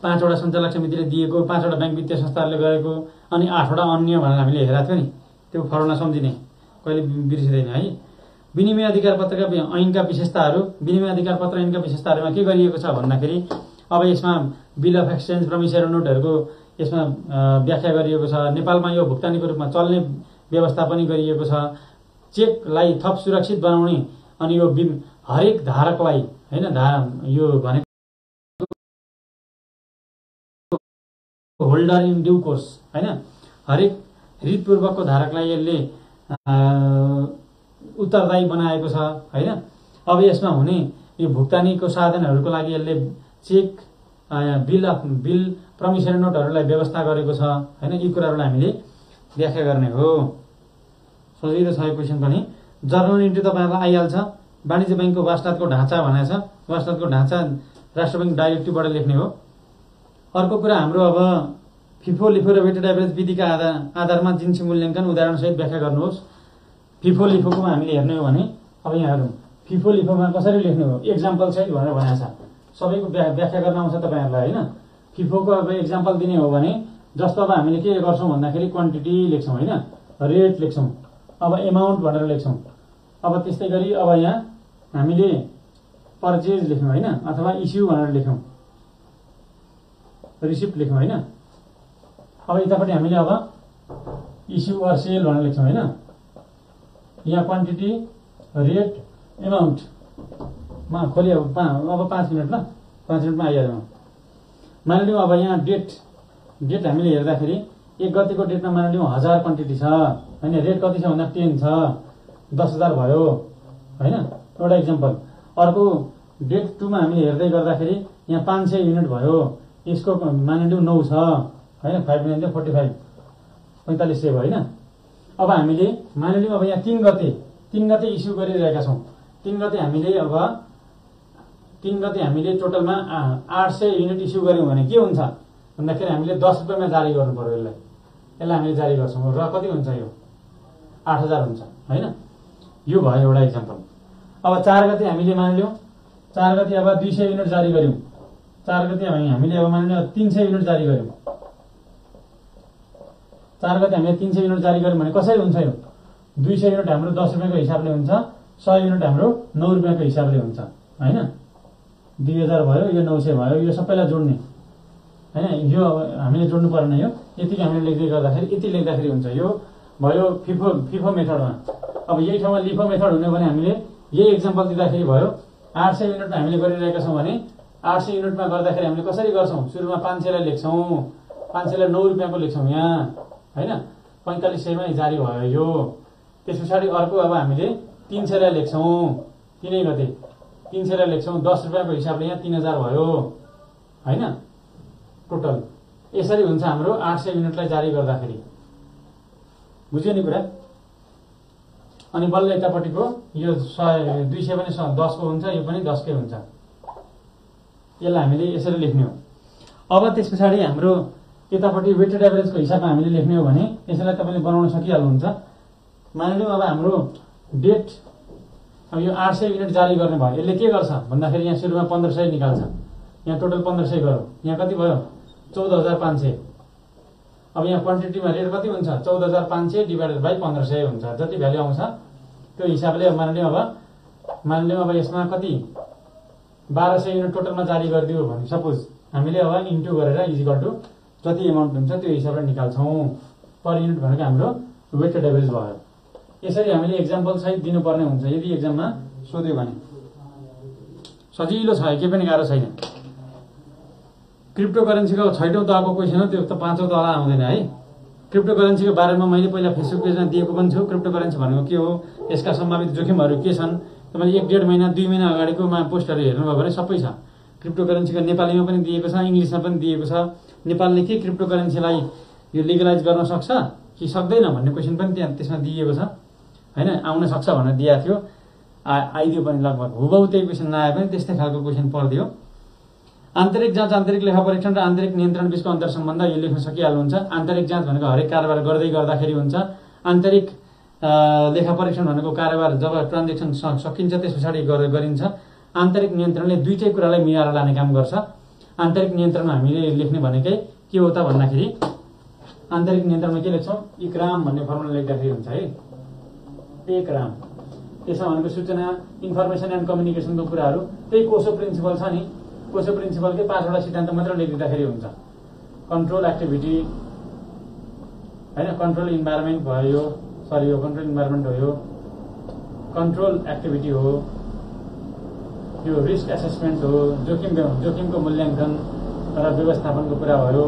5 वटा सञ्चालक समितिले दिएको, 5 वटा ब्याङ्क वित्तीय संस्थाहरूले गरेको, अनि 8 वटा अन्य भनेर हामीले हेरेका थियौँ नि। त्यो फर्मुला सम्झिने कहिले बिर्सिँदैन है। विनिमय अधिकार पत्रका ऐनका विशेषताहरू, विनिमय अधिकार पत्र ऐनका विशेषताहरूमा के गरिएको छ भन्दाखेरि अब यसमा बिल अफ एक्सचेन्ज प्रमिसरी नोटहरूको यसमा व्याख्या गरिएको छ। नेपालमा यो भुक्तानीको रूपमा चल्ने व्यवस्था पनि गरिएको छ। चेकलाई थप सुरक्षित बनाउने अनि यो हरेक धारकलाई हैन, यो भनेको होल्डर इन ड्यू कोर्स हैन, हरेक हृदपूर्वकको धारकलाई यसले उत्तरदायी बनाएको छ हैन। अब यसमा हुने यो भुक्तानीको साधनहरूको लागि यसले चेक, बिल प्रमिसरी नोटहरूलाई व्यवस्था गरेको छ हैन। यी कुराहरूलाई हामीले व्याख्या गर्ने हो। सजिलो छ यो क्वेसन पनि। जर्नल इन्ट्री तपाईँहरूलाई आइहाल्छ। वाणिज्य ब्याङ्कको वास्तादको ढाँचा भनेको छ। वास्तादको ढाँचा राष्ट्र ब्याङ्क डाइरेक्टिभबाट लेख्ने हो। अर्को कुरा हाम्रो अब फिफो लिफो र वेटेड एभरेज विधिका आधारमा जिन्सी मूल्याङ्कन उदाहरणसहित व्याख्या गर्नुहोस्। फिफो लिफोकोमा हामीले हेर्ने हो भने अब यहाँ हेरौँ, फिफो लिफोमा कसरी लेख्ने हो एक्जाम्पल सहित भनेर भनेको छ। सबैको व्याख्या गर्न आउँछ तपाईँहरूलाई होइन। फिफोको अब एक्जाम्पल दिने हो भने जस्तो अब हामीले के गर्छौँ भन्दाखेरि क्वान्टिटी लेख्छौँ होइन, रेट लेख्छौँ, अब एमाउन्ट भनेर लेख्छौँ। अब त्यस्तै गरी अब यहाँ हामीले पर्चेज लेख्यौँ होइन, अथवा इस्यु भनेर लेख्यौँ, रिसिप्ट लेख्यौँ होइन। अब यतापट्टि हामीले अब इस्यु अर सेल भनेर लेख्छौँ होइन। यहाँ क्वान्टिटी, रेट, एमाउन्टमा खोली अब 5 मिनट ल, 5 मिनटमा आइहाल्छ। मानिलिउँ अब यहाँ डेट हामीले हेर्दाखेरि 1 गतेको डेटमा मानिलिउँ 1000 क्वान्टिटी छ होइन। रेट कति छ भन्दा 10 छ, 10,000 भयो होइन, एउटा इक्जाम्पल। अर्को डेट 2 मा हामीले हेर्दै गर्दाखेरि यहाँ 500 युनिट भयो, यसको मानिलिउँ 9 छ होइन, 5 9 45, 4500 भयो होइन। अब हामीले मानिलिउँ अब यहाँ 3 गते इस्यु गरिरहेका छौँ। 3 गते हामीले टोटलमा 800 युनिट इस्यु गऱ्यौँ भने के हुन्छ भन्दाखेरि हामीले 10 रुपियाँमा जारी गर्नु पर्यो। यसलाई हामीले जारी गर्छौँ र कति हुन्छ यो 8000 हुन्छ होइन। यो भयो एउटा इक्जाम्पल। अब 4 गते हामीले मानिलिउँ 4 गते अब 200 युनिट जारी गऱ्यौँ। 4 गते हामीले अब मानिलिउँ 300 युनिट जारी गऱ्यौँ। 4 गते हामीले 300 युनिट जारी गऱ्यौँ भने कसरी हुन्छ यो 200 युनिट हाम्रो 10 रुपियाँको हिसाबले हुन्छ, 100 युनिट हाम्रो 9 रुपियाँको हिसाबले हुन्छ होइन। 2000 भयो, यो 900 भयो, यो सबैलाई जोड्ने होइन। यो हामीले जोड्नु परेन, यो यतिकै हामीले लेख्दै गर्दाखेरि यति लेख्दाखेरि हुन्छ। यो भयो फिफो मेथडमा। अब यही ठाउँमा लिफो मेथड हुने भने हामीले यही इक्जाम्पल दिँदाखेरि भयो 800 युनिटमा हामीले गरिरहेका छौँ भने 800 युनिटमा गर्दाखेरि हामीले कसरी गर्छौँ, सुरुमा 500 लाई लेख्छौँ, 500 लाई 9 रुपियाँको लेख्छौँ यहाँ होइन। 4500 मा जारी भयो यो। त्यस पछाडि अर्को अब हामीले 300 लाई लेख्छौँ, 3 गते 300 लाई लेख्छौँ, 10 रुपियाँको हिसाबले यहाँ 3000 भयो होइन टोटल। यसरी हुन्छ हाम्रो 800 युनिटलाई जारी गर्दाखेरि। बुझ्यो नि कुरा। अनि बल्ल यतापट्टिको यो 200 पनि 10 को हुन्छ, यो पनि 10 कै हुन्छ। यसलाई हामीले यसरी लेख्ने हो। अब त्यस पछाडि हाम्रो यतापट्टि वेटेड एभरेजको हिसाबमा हामीले लेख्ने हो भने यसलाई तपाईँले बनाउन सकिहाल्नुहुन्छ। मानिलिउँ अब हाम्रो डेट अब यो 800 युनिट जारी गर्ने भयो। यसले के गर्छ भन्दाखेरि यहाँ सुरुमा 1500 निकाल्छ, यहाँ टोटल 1500 गरौँ, यहाँ कति भयो 14500। अब यहाँ क्वान्टिटीमा रेट कति हुन्छ 14500 डिभाइडेड बाई 1500 हुन्छ। जति भ्यालु आउँछ त्यो हिसाबले मानिलिउँ अब यसमा कति 1200 युनिट टोटलमा जारी गरिदियो भने सपोज हामीले अब इन्टु गरेर इजिकल टु जति एमाउन्ट हुन्छ त्यो हिसाबले निकाल्छौँ। पर युनिट भनेको हाम्रो वेटेड एभरेज भयो। यसरी हामीले एक्जाम्पल सहित दिनुपर्ने हुन्छ यदि एक्जाममा सोध्यो भने। सजिलो छ, केही पनि गाह्रो छैन। क्रिप्टो करेन्सीको 6औं तहको क्वेसन हो, त्यो त 5औं तह आउँदैन है। क्रिप्टो करेन्सीको बारेमा मैले पहिला फेसबुक पेजमा दिएको पनि छु। क्रिप्टो करेन्सी भनेको के हो, यसका सम्भावित जोखिमहरू के छन्, तपाईँले 1-1.5 महिना 2 महिना अगाडिकोमा पोस्टहरू हेर्नुभयो भने सबै छ। क्रिप्टोकरेन्सीको नेपालीमा पनि दिएको छ, इङ्ग्लिसमा पनि दिएको छ। नेपालले के क्रिप्टोकरेन्सीलाई यो लिगलाइज गर्न सक्छ कि सक्दैन भन्ने क्वेसन पनि त्यहाँ त्यसमा दिएको छ हैन। आउन सक्छ भनेर दिएको थियो, आइदियो पनि लगभग हुबहु त्यही क्वेसन नआए पनि त्यस्तै खालको क्वेसन पर्दियो। आन्तरिक जाँच, आन्तरिक लेखा परीक्षण र आन्तरिक नियन्त्रण बीचको अन्तर सम्बन्ध यो लेख्न सकिहाल्नुहुन्छ। आन्तरिक जाँच भनेको हरेक कारोबार गर्दै गर्दाखेरि हुन्छ। आन्तरिक लेखा परीक्षण भनेको कारोबार जब ट्रान्जेक्सन सकिन्छ त्यस पछाडि गरिन्छ। आन्तरिक नियन्त्रणले दुईटै कुरालाई मिलाएर लाने काम गर्छ। आन्तरिक नियन्त्रणमा हामीले लेख्ने भनेकै के हो त भन्दाखेरि आन्तरिक नियन्त्रणमा के लेख्छौँ, इक्राम भन्ने फर्मुला लेख्दाखेरि हुन्छ है, एकराम। यसमा भनेको सूचना, इन्फर्मेसन एन्ड कम्युनिकेसनको कुराहरू त्यही कोसो प्रिन्सिपल छ नि, कोसो प्रिन्सिपलकै 5वटा सिद्धान्त मात्र लेखिदिँदाखेरि हुन्छ। कन्ट्रोल एक्टिभिटी हैन, कन्ट्रोल इन्भाइरोमेन्ट भयो, सरी यो कन्ट्रोल इन्भाइरोमेन्ट हो, यो कन्ट्रोल एक्टिभिटी हो, यो रिस्क एसेसमेन्ट हो, जोखिमको मूल्याङ्कन र व्यवस्थापनको कुरा भयो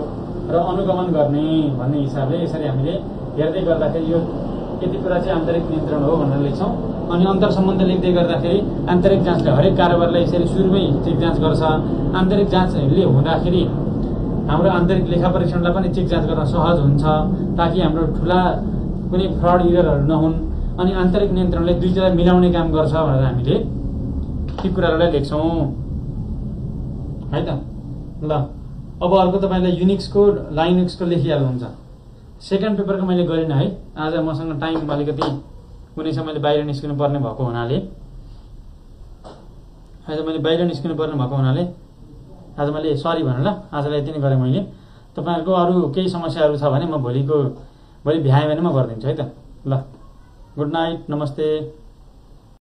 र अनुगमन गर्ने भन्ने हिसाबले यसरी हामीले हेर्दै गर्दाखेरि यो यति कुरा चाहिँ आन्तरिक नियन्त्रण हो भनेर लेख्छौँ। अनि अन्तर सम्बन्ध लेख्दै गर्दाखेरि आन्तरिक जाँचले हरेक कारोबारलाई यसरी सुरुमै चेक जाँच गर्छ। आन्तरिक जाँचले हुँदाखेरि हाम्रो आन्तरिक लेखा परीक्षणलाई पनि चेक जाँच गर्न सहज हुन्छ ताकि हाम्रो ठुला कुनै फ्रड इररहरू नहुन्। अनि आन्तरिक नियन्त्रणले दुईटालाई मिलाउने काम गर्छ भनेर हामीले ती कुराहरूलाई लेख्छौँ है त। ल अब अर्को तपाईँलाई युनिक्सको लाइनक्सको लेखिहाल्नुहुन्छ। सेकेन्ड पेपरको मैले गरिनँ है, आज मसँग टाइम अलिकति कुनै छ, मैले बाहिर निस्किनु पर्ने भएको हुनाले आज मैले सरी भनेर आजलाई यति नै गरेँ मैले। तपाईँहरूको अरू केही समस्याहरू छ भने म भोलि भ्याएँ भने म गरिदिन्छु है त। ल गुड नाइट, नमस्ते।